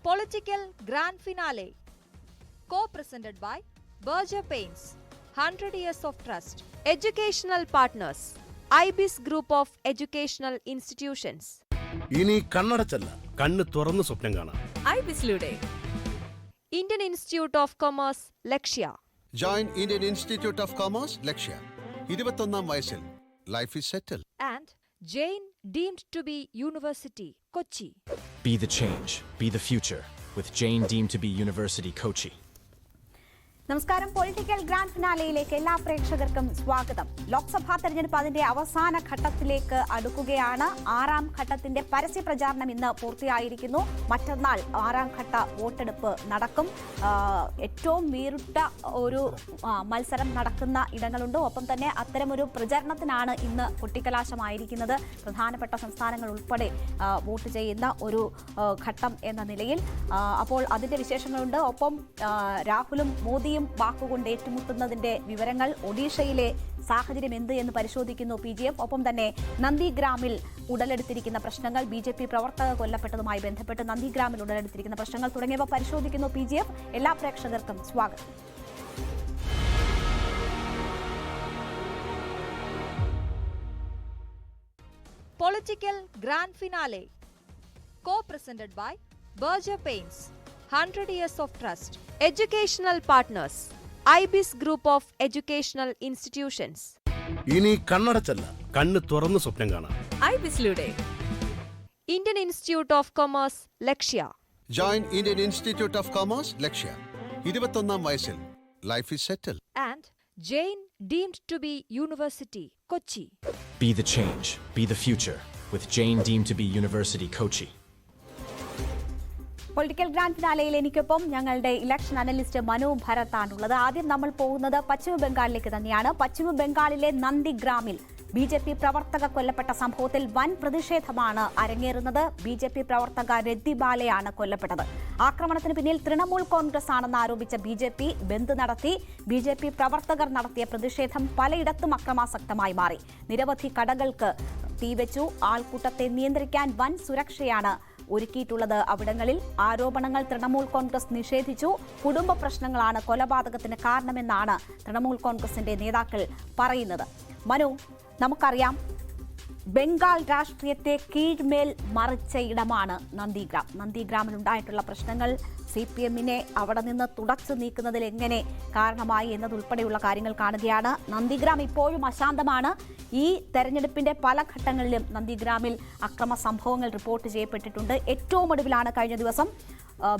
Political Grand Finale, co-presented by Berger Paints, 100 Years of Trust, Educational Partners, IBIS Group of Educational Institutions. ഇനി കണ്ണടച്ചല്ല, കണ്ണ് തുറന്ന് സ്വപ്നം കാണാം. IBIS-ലൂടെ Indian Institute of Commerce, Lakshya. Join Indian Institute of Commerce, Lakshya. 21ാം വയസ്സിൽ life is settled. And Jain deemed to be University, Kochi. Be the change, be the future with Jain deemed to be University, Kochi. നമസ്കാരം. Political grand ഫിനാലെയിലേക്ക് എല്ലാ പ്രേക്ഷകർക്കും സ്വാഗതം. ലോക്സഭാ തെരഞ്ഞെടുപ്പ് അതിന്റെ അവസാന ഘട്ടത്തിലേക്ക് അടുക്കുകയാണ്. 6ാം ഘട്ടത്തിന്റെ പരസ്യ പ്രചാരണം ഇന്ന് പൂർത്തിയായിരിക്കുന്നു. മറ്റന്നാൾ 6ാം ഘട്ട വോട്ടെടുപ്പ് നടക്കും. ഏറ്റവും വീറുട്ട ഒരു മത്സരം നടക്കുന്ന ഇടങ്ങളുണ്ട്. ഒപ്പം തന്നെ അത്തരമൊരു പ്രചരണത്തിനാണ് ഇന്ന് കൊട്ടിക്കലാശമായിരിക്കുന്നത്. പ്രധാനപ്പെട്ട സംസ്ഥാനങ്ങൾ ഉൾപ്പെടെ വോട്ട് ചെയ്യുന്ന ഒരു ഘട്ടം എന്ന നിലയിൽ. അപ്പോൾ അതിന്റെ വിശേഷങ്ങളുണ്ട്. ഒപ്പം രാഹുലും മോദിയും വാക്കുകൊണ്ട് ഏറ്റുമുട്ടുന്നതിന്റെ വിവരങ്ങൾ, ഒഡീഷയിലെ സാഹചര്യം എന്ത് എന്ന് പരിശോധിക്കുന്നു PGF. ഒപ്പം തന്നെ നന്ദിഗ്രാമിൽ ഉടലെടുത്തിരിക്കുന്ന പ്രശ്നങ്ങൾ, BJP പ്രവർത്തക കൊല്ലപ്പെട്ടതുമായി ബന്ധപ്പെട്ട് നന്ദിഗ്രാമിൽ ഉടലെടുത്തിരിക്കുന്ന പ്രശ്നങ്ങൾ തുടങ്ങിയവ പരിശോധിക്കുന്നു PGF. എല്ലാ പ്രേക്ഷകർക്കും സ്വാഗതം. Political Grand Finale, co-presented by Berger Paints, 100 Years of Trust, Educational Partners, IBIS Group of Educational Institutions. ഇനി കണ്ണടച്ചല്ല, കണ്ണ് തുറന്ന് സ്വപ്നം കാണാം. IBIS-ലൂടെ Indian Institute of Commerce, Lakshya. Join Indian Institute of Commerce, Lakshya. 21ാം വയസ്സിൽ life is settled. And Jain deemed to be University, Kochi. Be the change, be the future with Jain deemed to be University, Kochi. Political grand ഫിനാലയിൽ എനിക്കൊപ്പം ഞങ്ങളുടെ election analyst Manu ഭരത്താണുള്ളത്. ആദ്യം നമ്മൾ പോകുന്നത് പശ്ചിമ ബംഗാളിലേക്ക് തന്നെയാണ്. പശ്ചിമ ബംഗാളിലെ നന്ദിഗ്രാമിൽ BJP പ്രവർത്തക കൊല്ലപ്പെട്ട സംഭവത്തിൽ വൻ പ്രതിഷേധമാണ് അരങ്ങേറുന്നത്. BJP പ്രവർത്തക രതി ബാലയാണ് കൊല്ലപ്പെട്ടത്. ആക്രമണത്തിന് പിന്നിൽ തൃണമൂൽ കോൺഗ്രസ് ആണെന്ന് ആരോപിച്ച BJP ബന്ദ് നടത്തി. BJP പ്രവർത്തകർ നടത്തിയ പ്രതിഷേധം പലയിടത്തും അക്രമാസക്തമായി മാറി. നിരവധി കടകൾക്ക് തീവെച്ചു. ആൾക്കൂട്ടത്തെ നിയന്ത്രിക്കാൻ വൻ സുരക്ഷയാണ് ഒരുക്കിയിട്ടുള്ളത്. അവിടങ്ങളിൽ ആരോപണങ്ങൾ തൃണമൂൽ കോൺഗ്രസ് നിഷേധിച്ചു. കുടുംബ പ്രശ്നങ്ങളാണ് കൊലപാതകത്തിന് കാരണമെന്നാണ് തൃണമൂൽ കോൺഗ്രസിന്റെ നേതാക്കൾ പറയുന്നത്. മനു, നമുക്കറിയാം ബംഗാൾ രാഷ്ട്രീയത്തെ കീഴ്മേൽ മറിച്ച ഇടമാണ് നന്ദിഗ്രാം. നന്ദിഗ്രാമിൽ ഉണ്ടായിട്ടുള്ള പ്രശ്നങ്ങൾ CPM-നെ അവിടെ നിന്ന് തുടച്ചു നീക്കുന്നതിൽ എങ്ങനെ കാരണമായി എന്നതുൾപ്പെടെയുള്ള കാര്യങ്ങൾ കാണുകയാണ്. നന്ദിഗ്രാം ഇപ്പോഴും അശാന്തമാണ്. ഈ തെരഞ്ഞെടുപ്പിന്റെ പല ഘട്ടങ്ങളിലും നന്ദിഗ്രാമിൽ അക്രമ സംഭവങ്ങൾ റിപ്പോർട്ട് ചെയ്യപ്പെട്ടിട്ടുണ്ട്. ഏറ്റവും ഒടുവിലാണ് കഴിഞ്ഞ ദിവസം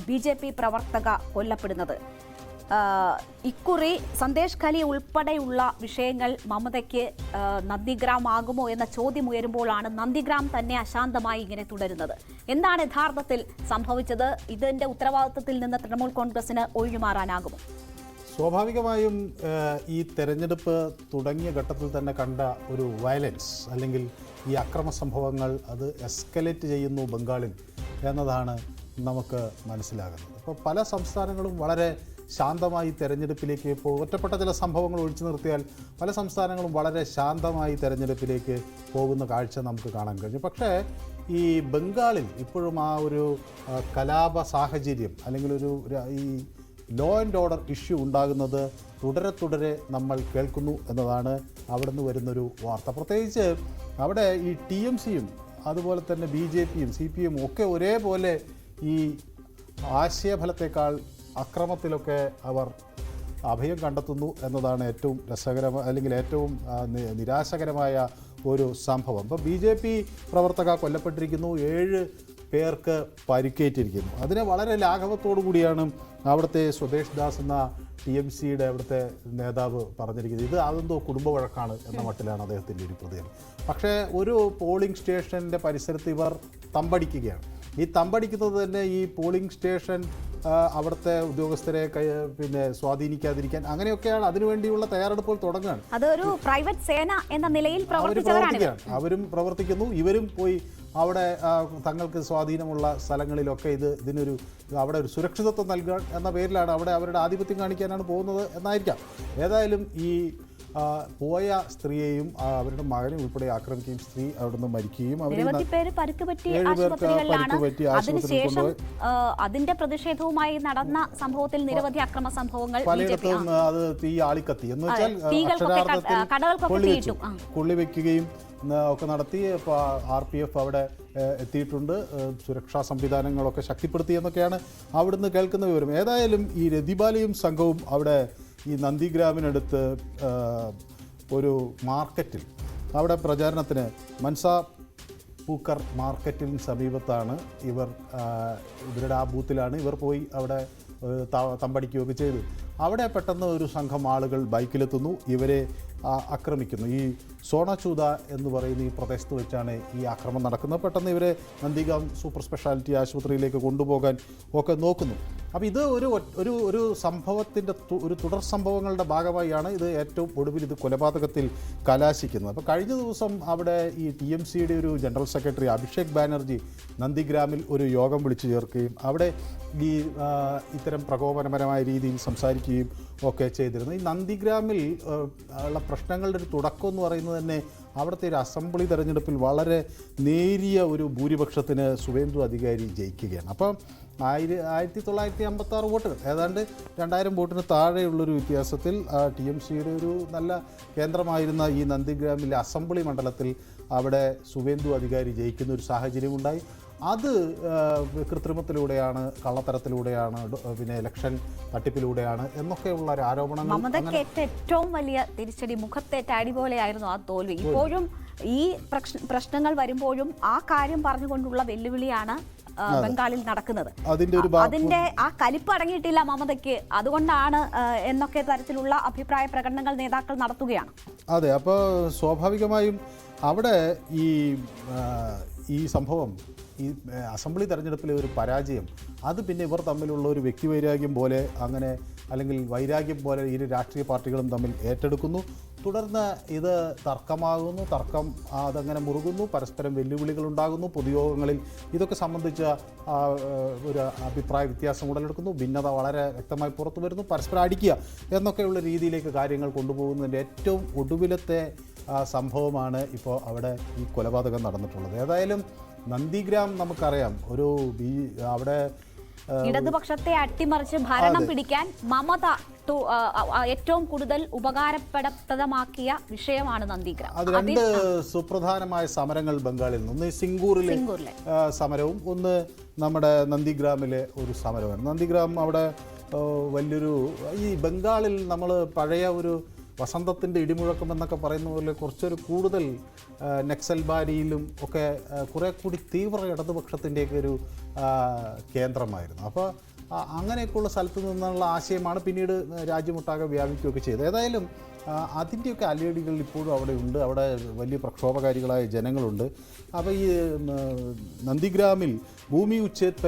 BJP പ്രവർത്തക കൊല്ലപ്പെടുന്നത്. ഇക്കുറി സന്ദേശ് ഖലി ഉൾപ്പെടെയുള്ള വിഷയങ്ങൾ മമതയ്ക്ക് നന്ദിഗ്രാം ആകുമോ എന്ന ചോദ്യം ഉയരുമ്പോഴാണ് നന്ദിഗ്രാം തന്നെ അശാന്തമായി ഇങ്ങനെ തുടരുന്നത്. എന്താണ് യഥാർത്ഥത്തിൽ സംഭവിച്ചത്? ഇതിന്റെ ഉത്തരവാദിത്വത്തിൽ നിന്ന് തൃണമൂൽ കോൺഗ്രസിന് ഒഴിഞ്ഞുമാറാനാകുമോ? സ്വാഭാവികമായും ഈ തെരഞ്ഞെടുപ്പ് തുടങ്ങിയ ഘട്ടത്തിൽ തന്നെ കണ്ട ഒരു വയലൻസ് അല്ലെങ്കിൽ ഈ അക്രമ സംഭവങ്ങൾ അത് എസ്കലേറ്റ് ചെയ്യുന്നു ബംഗാളിൽ എന്നതാണ് നമുക്ക് മനസ്സിലാകുന്നത്. അപ്പോൾ പല സംസ്ഥാനങ്ങളും വളരെ ശാന്തമായി തെരഞ്ഞെടുപ്പിലേക്ക് ഒറ്റപ്പെട്ട ചില സംഭവങ്ങൾ ഒഴിച്ചു നിർത്തിയാൽ പല സംസ്ഥാനങ്ങളും വളരെ ശാന്തമായി തെരഞ്ഞെടുപ്പിലേക്ക് പോകുന്ന കാഴ്ച നമുക്ക് കാണാൻ കഴിഞ്ഞു. പക്ഷേ ഈ ബംഗാളിൽ ഇപ്പോഴും ആ ഒരു കലാപ സാഹചര്യം അല്ലെങ്കിൽ ഈ ലോ ആൻഡ് ഓർഡർ ഇഷ്യൂ ഉണ്ടാകുന്നത് തുടരെ നമ്മൾ കേൾക്കുന്നു എന്നതാണ് അവിടെ നിന്ന് വരുന്നൊരു വാർത്ത. പ്രത്യേകിച്ച് അവിടെ ഈ TMC-യും അതുപോലെ തന്നെ BJP-യും CPM ഒക്കെ ഒരേപോലെ ഈ ആശയഫലത്തേക്കാൾ അക്രമത്തിലൊക്കെ അവർ അഭയം കണ്ടെത്തുന്നു എന്നതാണ് ഏറ്റവും രസകരമായ അല്ലെങ്കിൽ ഏറ്റവും നിരാശകരമായ ഒരു സംഭവം. ഇപ്പോൾ BJP പ്രവർത്തക കൊല്ലപ്പെട്ടിരിക്കുന്നു, 7 പേർക്ക് പരിക്കേറ്റിരിക്കുന്നു. അതിനെ വളരെ ലാഘവത്തോടു കൂടിയാണ് അവിടുത്തെ സ്വദേശ് ദാസ് എന്ന TMC-യുടെ അവിടുത്തെ നേതാവ് പറഞ്ഞിരിക്കുന്നത്. ഇത് അതെന്തോ കുടുംബ വഴക്കാണ് എന്ന മട്ടിലാണ് അദ്ദേഹത്തിൻ്റെ ഒരു പ്രതികരണം. പക്ഷേ ഒരു പോളിംഗ് സ്റ്റേഷൻ്റെ പരിസരത്ത് ഇവർ തമ്പടിക്കുകയാണ്. ഈ തമ്പടിക്കുന്നത് തന്നെ ഈ പോളിംഗ് സ്റ്റേഷൻ അവിടുത്തെ ഉദ്യോഗസ്ഥരെ സ്വാധീനിക്കാതിരിക്കാൻ അങ്ങനെയൊക്കെയാണ്. അതിനുവേണ്ടിയുള്ള തയ്യാറെടുപ്പുകൾ തുടങ്ങുകയാണ്. അതൊരു പ്രൈവറ്റ് സേന എന്ന നിലയിൽ പ്രവർത്തിക്കുകയാണ്. അവരും പ്രവർത്തിക്കുന്നു. ഇവരും പോയി അവിടെ തങ്ങൾക്ക് സ്വാധീനമുള്ള സ്ഥലങ്ങളിലൊക്കെ ഇതിനൊരു അവിടെ ഒരു സുരക്ഷിതത്വം നൽകുക എന്ന പേരിലാണ് അവിടെ അവരുടെ ആധിപത്യം കാണിക്കാനാണ് പോകുന്നത് എന്നായിരിക്കാം. ഏതായാലും ഈ പോയ സ്ത്രീയെയും അവരുടെ മകനെ ഉൾപ്പെടെ ആക്രമിക്കുകയും സ്ത്രീ അവിടുന്ന് മരിക്കുകയും നിരവധി പേര് പരിക്ക് പറ്റി ആശുപത്രികളിലാണ്. അതിനുശേഷം അതിന്റെ പ്രതിഷേധവുമായി നടന്ന സംഭവത്തിൽ നിരവധി അക്രമ സംഭവങ്ങൾ പലയിടത്തും അത് തീ ആളിക്കത്തി എന്ന് വെച്ചാൽ കൊള്ളിവെക്കുകയും ഒക്കെ നടത്തി. RPF അവിടെ എത്തിയിട്ടുണ്ട്, സുരക്ഷാ സംവിധാനങ്ങളൊക്കെ ശക്തിപ്പെടുത്തി എന്നൊക്കെയാണ് അവിടുന്ന് കേൾക്കുന്ന വിവരം. ഏതായാലും ഈ രതിബാലയും സംഘവും അവിടെ ഈ നന്ദിഗ്രാമിനടുത്ത് ഒരു മാർക്കറ്റിൽ അവിടെ പ്രചാരണത്തിന് മൻസാ പൂക്കർ മാർക്കറ്റിന് സമീപത്താണ് ഇവരുടെ ആ ബൂത്തിലാണ് ഇവർ പോയി അവിടെ തമ്പടിക്കുകയൊക്കെ ചെയ്തു. അവിടെ പെട്ടെന്ന് ഒരു സംഘം ആളുകൾ ബൈക്കിലെത്തുന്നു, ഇവരെ ആക്രമിക്കുന്നു. ഈ സോണചൂത എന്ന് പറയുന്ന ഈ പ്രദേശത്ത് വെച്ചാണ് ഈ ആക്രമണം നടക്കുന്നത്. പെട്ടെന്ന് ഇവരെ നന്ദിഗ്രാം സൂപ്പർ സ്പെഷ്യാലിറ്റി ആശുപത്രിയിലേക്ക് കൊണ്ടുപോകാൻ ഒക്കെ നോക്കുന്നു. അപ്പോൾ ഇത് ഒരു സംഭവത്തിൻ്റെ ഒരു തുടർ സംഭവങ്ങളുടെ ഭാഗമായാണ് ഇത് ഏറ്റവും ഒടുവിൽ ഇത് കൊലപാതകത്തിൽ കലാശിക്കുന്നത്. അപ്പോൾ കഴിഞ്ഞ ദിവസം അവിടെ ഈ TMCയുടെ ഒരു ജനറൽ സെക്രട്ടറി അഭിഷേക് ബാനർജി നന്ദിഗ്രാമിൽ ഒരു യോഗം വിളിച്ചു ചേർക്കുകയും അവിടെ ഈ ഇത്തരം പ്രകോപനപരമായ രീതിയിൽ സംസാരിക്കുകയും ഒക്കെ ചെയ്തിരുന്നു. ഈ നന്ദിഗ്രാമിൽ ഉള്ള പ്രശ്നങ്ങളുടെ ഒരു തുടക്കം എന്ന് പറയുന്നത് തന്നെ അവിടുത്തെ ഒരു അസംബ്ലി തെരഞ്ഞെടുപ്പിൽ വളരെ നേരിയ ഒരു ഭൂരിപക്ഷത്തിന് സുവേന്ദു അധികാരി ജയിക്കുകയാണ്. അപ്പം 1956 വോട്ടുകൾ, ഏതാണ്ട് 2000 വോട്ടിന് താഴെയുള്ളൊരു വ്യത്യാസത്തിൽ TMCയുടെ ഒരു നല്ല കേന്ദ്രമായിരുന്ന ഈ നന്ദിഗ്രാമിലെ അസംബ്ലി മണ്ഡലത്തിൽ അവിടെ സുവേന്ദു അധികാരി ജയിക്കുന്ന ഒരു സാഹചര്യം ഉണ്ടായി. അത് കൃത്രിമത്തിലൂടെയാണ്, കള്ളത്തരത്തിലൂടെയാണ്, പിന്നെ ഇലക്ഷൻ തട്ടിപ്പിലൂടെയാണ് എന്നൊക്കെയുള്ള ഒരു ആരോപണങ്ങൾ. മമതയ്ക്കേറ്റ ഏറ്റവും വലിയ തിരിച്ചടി, മുഖത്തേറ്റ അടി പോലെയായിരുന്നു ആ തോൽവി. ഇപ്പോഴും ഈ പ്രശ്നങ്ങൾ വരുമ്പോഴും ആ കാര്യം പറഞ്ഞുകൊണ്ടുള്ള വെല്ലുവിളിയാണ് ബംഗാളിൽ നടക്കുന്നത്. അതിന്റെ ആ കലിപ്പ് അടങ്ങിയിട്ടില്ല മമതയ്ക്ക്, അതുകൊണ്ടാണ് എന്നൊക്കെ തരത്തിലുള്ള അഭിപ്രായ പ്രകടനങ്ങൾ നേതാക്കൾ നടത്തുകയാണ്. അതെ, അപ്പോൾ സ്വാഭാവികമായും അവിടെ ഈ സംഭവം, ഈ അസംബ്ലി തെരഞ്ഞെടുപ്പിലെ ഒരു പരാജയം, അത് പിന്നെ ഇവർ തമ്മിലുള്ള ഒരു വ്യക്തിവൈരാഗ്യം പോലെ അങ്ങനെ, അല്ലെങ്കിൽ വൈരാഗ്യം പോലെ ഇരു രാഷ്ട്രീയ പാർട്ടികളും തമ്മിൽ ഏറ്റെടുക്കുന്നു. തുടർന്ന് ഇത് തർക്കമാകുന്നു, അതങ്ങനെ മുറുകുന്നു, പരസ്പരം വെല്ലുവിളികൾ ഉണ്ടാകുന്നു, പൊതുയോഗങ്ങളിൽ ഇതൊക്കെ സംബന്ധിച്ച ഒരു അഭിപ്രായ വ്യത്യാസം ഉടലെടുക്കുന്നു, ഭിന്നത വളരെ വ്യക്തമായി പുറത്തു വരുന്നു, പരസ്പരം അടിക്കുക എന്നൊക്കെയുള്ള രീതിയിലേക്ക് കാര്യങ്ങൾ കൊണ്ടുപോകുന്നതിൻ്റെ ഏറ്റവും ഒടുവിലത്തെ സംഭവമാണ് ഇപ്പോൾ അവിടെ ഈ കൊലപാതകം നടന്നിട്ടുള്ളത്. ഏതായാലും നന്ദിഗ്രാം നമുക്കറിയാം, അവിടെ ഇടതുപക്ഷത്തെ അട്ടിമറിച്ച് ഭരണം പിടിക്കാൻ മമത ഏറ്റവും കൂടുതൽ ഉപകാരപ്രദമാക്കിയ വിഷയമാണ് നന്ദിഗ്രാം. അത് രണ്ട് സുപ്രധാനമായ സമരങ്ങൾ ബംഗാളിൽ നിന്ന്, ഒന്ന് സിംഗൂറിലെ സമരവും ഒന്ന് നമ്മുടെ നന്ദിഗ്രാമിലെ ഒരു സമരമാണ്. നന്ദിഗ്രാം അവിടെ വലിയൊരു, ഈ ബംഗാളിൽ നമ്മൾ പഴയ ഒരു വസന്തത്തിൻ്റെ ഇടിമുഴക്കം എന്നൊക്കെ പറയുന്ന പോലെ കുറച്ചൊരു കൂടുതൽ നക്സൽബാരിയിലും ഒക്കെ കുറേ കൂടി തീവ്ര ഇടതുപക്ഷത്തിൻ്റെയൊക്കെ ഒരു കേന്ദ്രമായിരുന്നു. അപ്പോൾ അങ്ങനെയൊക്കെയുള്ള സ്ഥലത്തു നിന്നുള്ള ആശയമാണ് പിന്നീട് രാജ്യമൊട്ടാകെ വ്യാപിക്കുകയൊക്കെ ചെയ്തത്. ഏതായാലും അതിൻ്റെയൊക്കെ അലയടികൾ ഇപ്പോഴും അവിടെ ഉണ്ട്, അവിടെ വലിയ പ്രക്ഷോഭകാരികളായ ജനങ്ങളുണ്ട്. അപ്പോൾ ഈ നന്ദിഗ്രാമിൽ ഭൂമി ഉച്ഛേദ്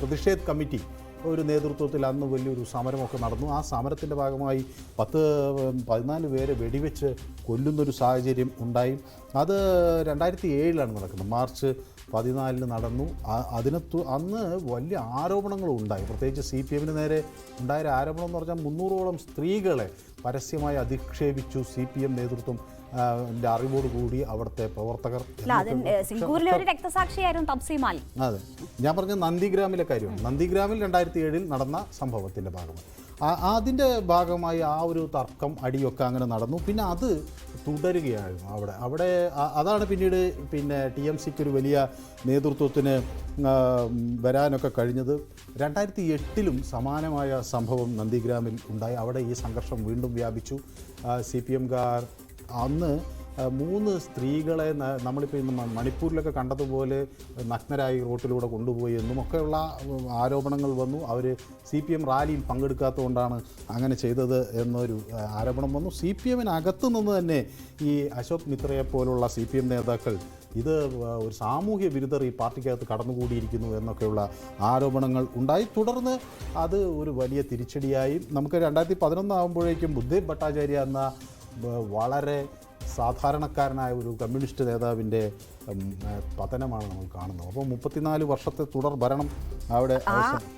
പ്രതിഷേധ് കമ്മിറ്റി ഒരു നേതൃത്വത്തിൽ അന്ന് വലിയൊരു സമരമൊക്കെ നടന്നു. ആ സമരത്തിൻ്റെ ഭാഗമായി 14 പേരെ വെടിവെച്ച് കൊല്ലുന്നൊരു സാഹചര്യം ഉണ്ടായി. അത് 2007 നടക്കുന്നത്, മാർച്ച് 14 നടന്നു. അന്ന് വലിയ ആരോപണങ്ങളും ഉണ്ടായി. പ്രത്യേകിച്ച് CPM നേരെ ഉണ്ടായ ആരോപണം എന്ന് പറഞ്ഞാൽ 300ഓളം സ്ത്രീകളെ പരസ്യമായി അധിക്ഷേപിച്ചു CPM നേതൃത്വം. അറിവോടുകൂടി അവിടുത്തെ പ്രവർത്തകർ. അതെ, ഞാൻ പറഞ്ഞ നന്ദിഗ്രാമിലെ കാര്യമാണ്. നന്ദിഗ്രാമിൽ 2007 നടന്ന സംഭവത്തിൻ്റെ ഭാഗമായി അതിൻ്റെ ഭാഗമായി ആ ഒരു തർക്കം, അടിയൊക്കെ അങ്ങനെ നടന്നു. പിന്നെ അത് തുടരുകയായിരുന്നു അവിടെ. അതാണ് പിന്നീട് TMCക്ക് ഒരു വലിയ നേതൃത്വത്തിന് വരാനൊക്കെ കഴിഞ്ഞത്. 2008 സമാനമായ സംഭവം നന്ദിഗ്രാമിൽ ഉണ്ടായി. അവിടെ ഈ സംഘർഷം വീണ്ടും വ്യാപിച്ചു. CPMകാർ അന്ന് 3 സ്ത്രീകളെ നമ്മളിപ്പോൾ ഇന്ന് മണിപ്പൂരിലൊക്കെ കണ്ടതുപോലെ നഗ്നരായി റോട്ടിലൂടെ കൊണ്ടുപോയി എന്നുമൊക്കെയുള്ള ആരോപണങ്ങൾ വന്നു. അവർ CPM റാലിയിൽ പങ്കെടുക്കാത്തതുകൊണ്ടാണ് അങ്ങനെ ചെയ്തത് എന്നൊരു ആരോപണം വന്നു. CPMനകത്തു നിന്ന് തന്നെ ഈ അശോക് മിത്രയെ പോലുള്ള CPM നേതാക്കൾ ഇത് ഒരു സാമൂഹ്യ വിരുദ്ധർ ഈ പാർട്ടിക്കകത്ത് കടന്നുകൂടിയിരിക്കുന്നു എന്നൊക്കെയുള്ള ആരോപണങ്ങൾ ഉണ്ടായി. തുടർന്ന് അത് ഒരു വലിയ തിരിച്ചടിയായി. നമുക്ക് 2011 ആകുമ്പോഴേക്കും ബുദ്ധേബ് ഭട്ടാചാര്യ എന്ന വളരെ സാധാരണക്കാരനായ ഒരു കമ്മ്യൂണിസ്റ്റ് നേതാവിൻ്റെ പതനമാണ് നമ്മൾ കാണുന്നത്. അപ്പോൾ 34 വർഷത്തെ തുടർ ഭരണം അവിടെ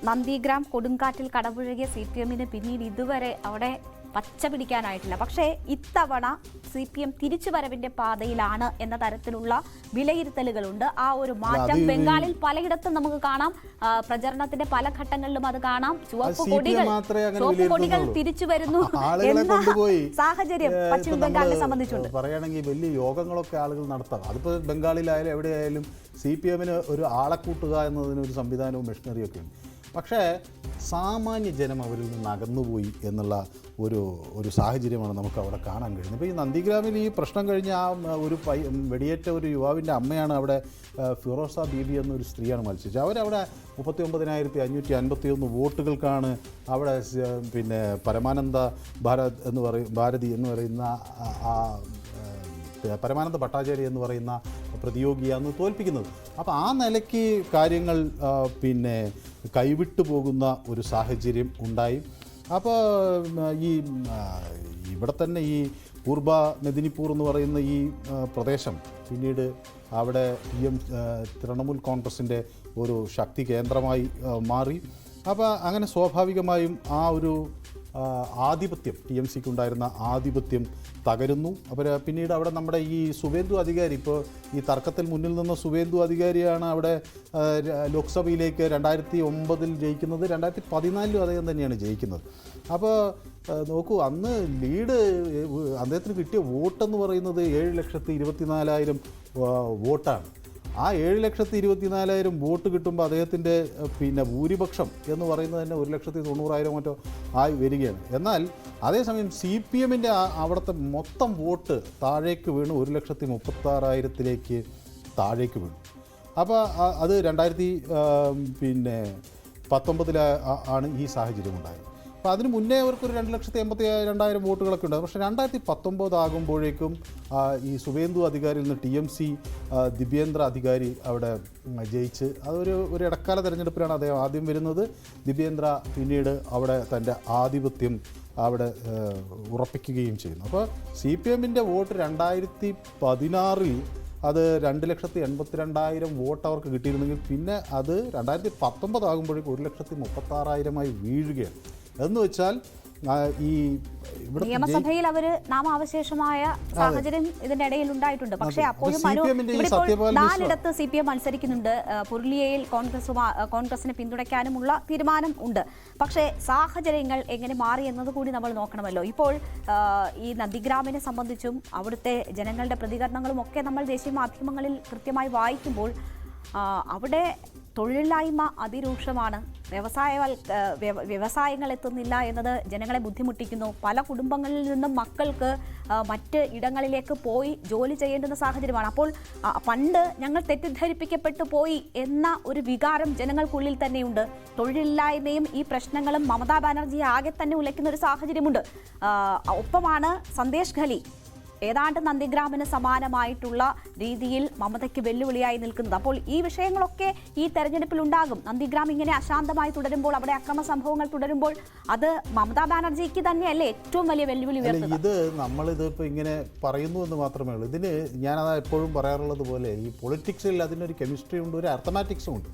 നന്ദിഗ്രാം കൊടുങ്കാറ്റിൽ കടപുഴകിയ CPM-ന് പിന്നീട് ഇതുവരെ അവിടെ പച്ച പിടിക്കാനായിട്ടില്ല. പക്ഷേ ഇത്തവണ CPM തിരിച്ചുവരവിന്റെ പാതയിലാണ് എന്ന തരത്തിലുള്ള വിലയിരുത്തലുകളുണ്ട്. ആ ഒരു മാറ്റം ബംഗാളിൽ പലയിടത്തും നമുക്ക് കാണാം. പ്രചരണത്തിന്റെ പല ഘട്ടങ്ങളിലും അത് കാണാം. ചുവപ്പ് കൊടികൾ തിരിച്ചു വരുന്നു എന്ന സാഹചര്യം പശ്ചിമ ബംഗാളിനെ സംബന്ധിച്ചുണ്ട്. പറയുകയാണെങ്കിൽ വലിയ യോഗങ്ങളൊക്കെ ആളുകൾ നടത്താം. അതിപ്പോൾ ബംഗാളിലായാലും എവിടെയായാലും CPM-ന് ഒരു ആളെ കൂട്ടുക എന്നതിനൊരു സംവിധാനവും മെഷീനറിയൊക്കെ ഉണ്ട്. പക്ഷേ സാമാന്യ ജനം അവരിൽ നിന്ന് അകന്നുപോയി എന്നുള്ള ഒരു സാഹചര്യമാണ് നമുക്ക് അവിടെ കാണാൻ കഴിയുന്നത്. ഇപ്പോൾ ഈ നന്ദിഗ്രാമിൽ ഈ പ്രശ്നം കഴിഞ്ഞ് ആ ഒരു വെടിയേറ്റ ഒരു യുവാവിൻ്റെ അമ്മയാണ് അവിടെ ഫിറോസ ബീബി എന്നൊരു സ്ത്രീയാണ് മത്സരിച്ചത്. അവരവിടെ 39,551 വോട്ടുകൾക്കാണ് അവിടെ പിന്നെ പരമാനന്ദ ഭാരതി എന്ന് പറയുന്ന പരമാനന്ദ ഭട്ടാചാര്യ എന്ന് പറയുന്ന പ്രതിയോഗിയാണ് തോൽപ്പിക്കുന്നത്. അപ്പോൾ ആ നിലയ്ക്ക് കാര്യങ്ങൾ പിന്നെ കൈവിട്ടു പോകുന്ന ഒരു സാഹചര്യം ഉണ്ടായി. അപ്പോൾ ഇവിടെ തന്നെ ഈ പൂർബ മെദിനിപ്പൂർ എന്ന് പറയുന്ന ഈ പ്രദേശം പിന്നീട് അവിടെ തൃണമൂൽ കോൺഗ്രസിൻ്റെ ഒരു ശക്തി കേന്ദ്രമായി മാറി. അപ്പോൾ അങ്ങനെ സ്വാഭാവികമായും ആ ഒരു ആധിപത്യം TMCക്ക് ഉണ്ടായിരുന്ന ആധിപത്യം തകരുന്നു. അപ്പോൾ പിന്നീട് അവിടെ നമ്മുടെ ഈ സുവേന്ദു അധികാരി, ഇപ്പോൾ ഈ തർക്കത്തിൽ മുന്നിൽ നിന്ന സുവേന്ദു അധികാരിയാണ് അവിടെ ലോക്സഭയിലേക്ക് 2009 ജയിക്കുന്നത്. 2014 അദ്ദേഹം തന്നെയാണ് ജയിക്കുന്നത്. അപ്പോൾ നോക്കൂ, അന്ന് ലീഡ് അദ്ദേഹത്തിന് കിട്ടിയ വോട്ടെന്ന് പറയുന്നത് 7,24,000 വോട്ടാണ്. ആ 7,24,000 വോട്ട് കിട്ടുമ്പോൾ അദ്ദേഹത്തിൻ്റെ പിന്നെ ഭൂരിപക്ഷം എന്ന് പറയുന്നത് തന്നെ 1,90,000 മറ്റോ ആയി വരികയാണ്. എന്നാൽ അതേസമയം CPM-ൻ്റെ അവിടുത്തെ മൊത്തം വോട്ട് താഴേക്ക് വീണ് 1,36,000 താഴേക്ക് വീണു. അപ്പോൾ അത് 2019 ആണ് ഈ സാഹചര്യം ഉണ്ടായത്. അപ്പോൾ അതിന് മുന്നേ അവർക്കൊരു 2,82,000 വോട്ടുകളൊക്കെ ഉണ്ടാകും. പക്ഷേ 2019 ആകുമ്പോഴേക്കും ഈ സുവേന്ദു അധികാരിയിൽ നിന്ന് TMC ദിവ്യേന്ദ്ര അധികാരി അവിടെ ജയിച്ച് അതൊരു ഇടക്കാല തെരഞ്ഞെടുപ്പിലാണ് അദ്ദേഹം ആദ്യം വരുന്നത്. ദിവ്യേന്ദ്ര പിന്നീട് അവിടെ തൻ്റെ ആധിപത്യം അവിടെ ഉറപ്പിക്കുകയും ചെയ്യുന്നു. അപ്പോൾ CPM-ൻ്റെ വോട്ട് 2016 അത് 2,82,000 വോട്ട് അവർക്ക് കിട്ടിയിരുന്നെങ്കിൽ പിന്നെ അത് 2019 ആകുമ്പോഴേക്കും 1,36,000 വീഴുകയാണ്. എന്ന് വെച്ചാൽ ഈ നിയമസഭയിൽ അവര് നാമാവശേഷമായ സാഹചര്യം ഇതിന്റെ ഇടയിൽ ഉണ്ടായിട്ടുണ്ട്. പക്ഷേ അപ്പോഴും 4 CPM മത്സരിക്കുന്നുണ്ട്. പുരുലിയയിൽ കോൺഗ്രസിനെ പിന്തുണയ്ക്കാനുമുള്ള തീരുമാനം ഉണ്ട്. പക്ഷേ സാഹചര്യങ്ങൾ എങ്ങനെ മാറി എന്നത് കൂടി നമ്മൾ നോക്കണമല്ലോ. ഇപ്പോൾ ഈ നന്ദിഗ്രാമിനെ സംബന്ധിച്ചും അവിടുത്തെ ജനങ്ങളുടെ പ്രതികരണങ്ങളും ഒക്കെ നമ്മൾ ദേശീയ മാധ്യമങ്ങളിൽ കൃത്യമായി വായിക്കുമ്പോൾ അവിടെ തൊഴിലില്ലായ്മ അതിരൂക്ഷമാണ്. വ്യവസായങ്ങൾ എത്തുന്നില്ല എന്നത് ജനങ്ങളെ ബുദ്ധിമുട്ടിക്കുന്നു. പല കുടുംബങ്ങളിൽ നിന്നും മക്കൾക്ക് മറ്റ് ഇടങ്ങളിലേക്ക് പോയി ജോലി ചെയ്യേണ്ടുന്ന സാഹചര്യമാണ്. അപ്പോൾ പണ്ട് ഞങ്ങൾ തെറ്റിദ്ധരിപ്പിക്കപ്പെട്ടു പോയി എന്ന ഒരു വികാരം ജനങ്ങൾക്കുള്ളിൽ തന്നെയുണ്ട്. തൊഴിലില്ലായ്മയും ഈ പ്രശ്നങ്ങളും മമതാ ബാനർജിയെ ആകെ തന്നെ ഉലയ്ക്കുന്ന ഒരു സാഹചര്യമുണ്ട്. ഒപ്പമാണ് സന്ദേശ് ഖലി ഏതാണ്ട് നന്ദിഗ്രാമിന് സമാനമായിട്ടുള്ള രീതിയിൽ മമതയ്ക്ക് വെല്ലുവിളിയായി നിൽക്കുന്നത്. അപ്പോൾ ഈ വിഷയങ്ങളൊക്കെ ഈ തെരഞ്ഞെടുപ്പിൽ ഉണ്ടാകും. നന്ദിഗ്രാം ഇങ്ങനെ അശാന്തമായി തുടരുമ്പോൾ, അവിടെ അക്രമ സംഭവങ്ങൾ തുടരുമ്പോൾ അത് മമതാ ബാനർജിക്ക് തന്നെയല്ലേ ഏറ്റവും വലിയ വെല്ലുവിളി ഉയർത്തുന്നത്. ഇത് നമ്മളിതിപ്പോൾ ഇങ്ങനെ പറയുന്നു എന്ന് മാത്രമേ ഉള്ളൂ. ഇതിന് ഞാനത് എപ്പോഴും പറയാറുള്ളത് പോലെ ഈ പൊളിറ്റിക്സിൽ അതിനൊരു കെമിസ്ട്രി ഉണ്ട്, ഒരു അർത്ഥമാറ്റിക്സും ഉണ്ട്.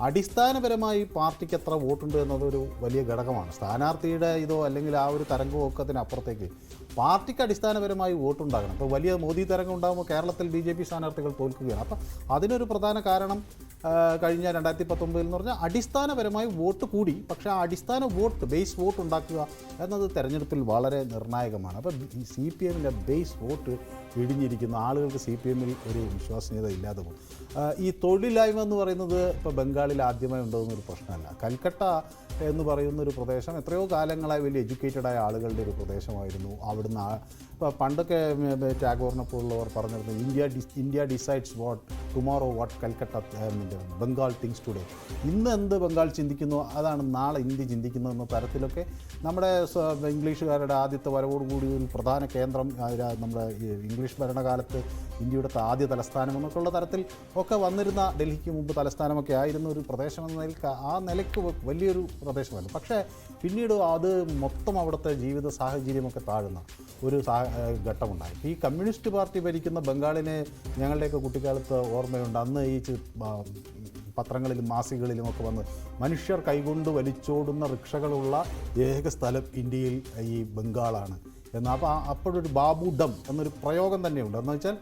അടിസ്ഥാനപരമായി പാർട്ടിക്ക് എത്ര വോട്ടുണ്ട് എന്നതൊരു വലിയ ഘടകമാണ്. സ്ഥാനാർത്ഥിയുടെ ഇതോ അല്ലെങ്കിൽ ആ ഒരു തരംഗമൊക്കത്തിനപ്പുറത്തേക്ക് പാർട്ടിക്ക് അടിസ്ഥാനപരമായി വോട്ടുണ്ടാകണം. ഇപ്പോൾ വലിയ മോദി തരംഗം ഉണ്ടാകുമ്പോൾ കേരളത്തിൽ BJP സ്ഥാനാർത്ഥികൾ തോൽക്കുകയാണ്. അപ്പം അതിനൊരു പ്രധാന കാരണം കഴിഞ്ഞ 2019 എന്ന് പറഞ്ഞാൽ അടിസ്ഥാനപരമായി വോട്ട് കൂടി. പക്ഷേ ആ അടിസ്ഥാന വോട്ട്, ബേസ് വോട്ട് ഉണ്ടാക്കുക എന്നത് തെരഞ്ഞെടുപ്പിൽ വളരെ നിർണായകമാണ്. അപ്പോൾ CPM-ൻ്റെ ബേസ് വോട്ട് ഇടിഞ്ഞിരിക്കുന്ന ആളുകൾക്ക് CPM-ൽ ഒരു വിശ്വസനീയത ഇല്ലാതെ പോകും. ഈ തൊഴിലില്ലായ്മ എന്ന് പറയുന്നത് ഇപ്പോൾ ബംഗാളിൽ ആദ്യമായി ഉണ്ടാകുന്നൊരു പ്രശ്നമല്ല. കൽക്കട്ട എന്ന് പറയുന്നൊരു പ്രദേശം എത്രയോ കാലങ്ങളായി വലിയ എഡ്യൂക്കേറ്റഡായ ആളുകളുടെ ഒരു പ്രദേശമായിരുന്നു. അവിടുന്ന് ഇപ്പോൾ പണ്ടൊക്കെ ടാഗോറിനെ പോലുള്ളവർ പറഞ്ഞിരുന്നു, India decides what tomorrow what Calcutta Bengal things today. ഇന്ന് എന്ത് ബംഗാൾ ചിന്തിക്കുന്നു അതാണ് നാളെ ഇന്ത്യ ചിന്തിക്കുന്നത് എന്ന തരത്തിലൊക്കെ നമ്മുടെ ഇംഗ്ലീഷുകാരുടെ ആദ്യത്തെ വരവോടുകൂടി ഒരു പ്രധാന കേന്ദ്രം നമ്മുടെ ഇംഗ്ലീഷ് ഭരണകാലത്ത് ഇന്ത്യയുടെ ആദ്യ തലസ്ഥാനം എന്നൊക്കെയുള്ള തരത്തിൽ ഒക്കെ വന്നിരുന്ന, ഡൽഹിക്ക് മുമ്പ് തലസ്ഥാനമൊക്കെ ആയിരുന്ന ഒരു പ്രദേശം എന്ന നിലയ്ക്ക് ആ നിലയ്ക്ക് വലിയൊരു പ്രദേശമല്ല. പക്ഷേ പിന്നീട് അത് മൊത്തം അവിടുത്തെ ജീവിത സാഹചര്യമൊക്കെ താഴുന്ന ഒരു ഘട്ടമുണ്ടായി. ഈ കമ്മ്യൂണിസ്റ്റ് പാർട്ടി ഭരിക്കുന്ന ബംഗാളിനെ ഞങ്ങളുടെയൊക്കെ കുട്ടിക്കാലത്ത് ഓർമ്മയുണ്ട്. അന്ന് ഈ പത്രങ്ങളിലും മാസികകളിലും ഒക്കെ വന്ന് മനുഷ്യർ കൈകൊണ്ട് വലിച്ചോടുന്ന റിക്ഷകളുള്ള ഏക സ്ഥലം ഇന്ത്യയിൽ ഈ ബംഗാളാണ് എന്ന്. അപ്പോൾ അപ്പോഴൊരു ബാബു ഡം എന്നൊരു പ്രയോഗം തന്നെയുണ്ട്. എന്ന് വെച്ചാൽ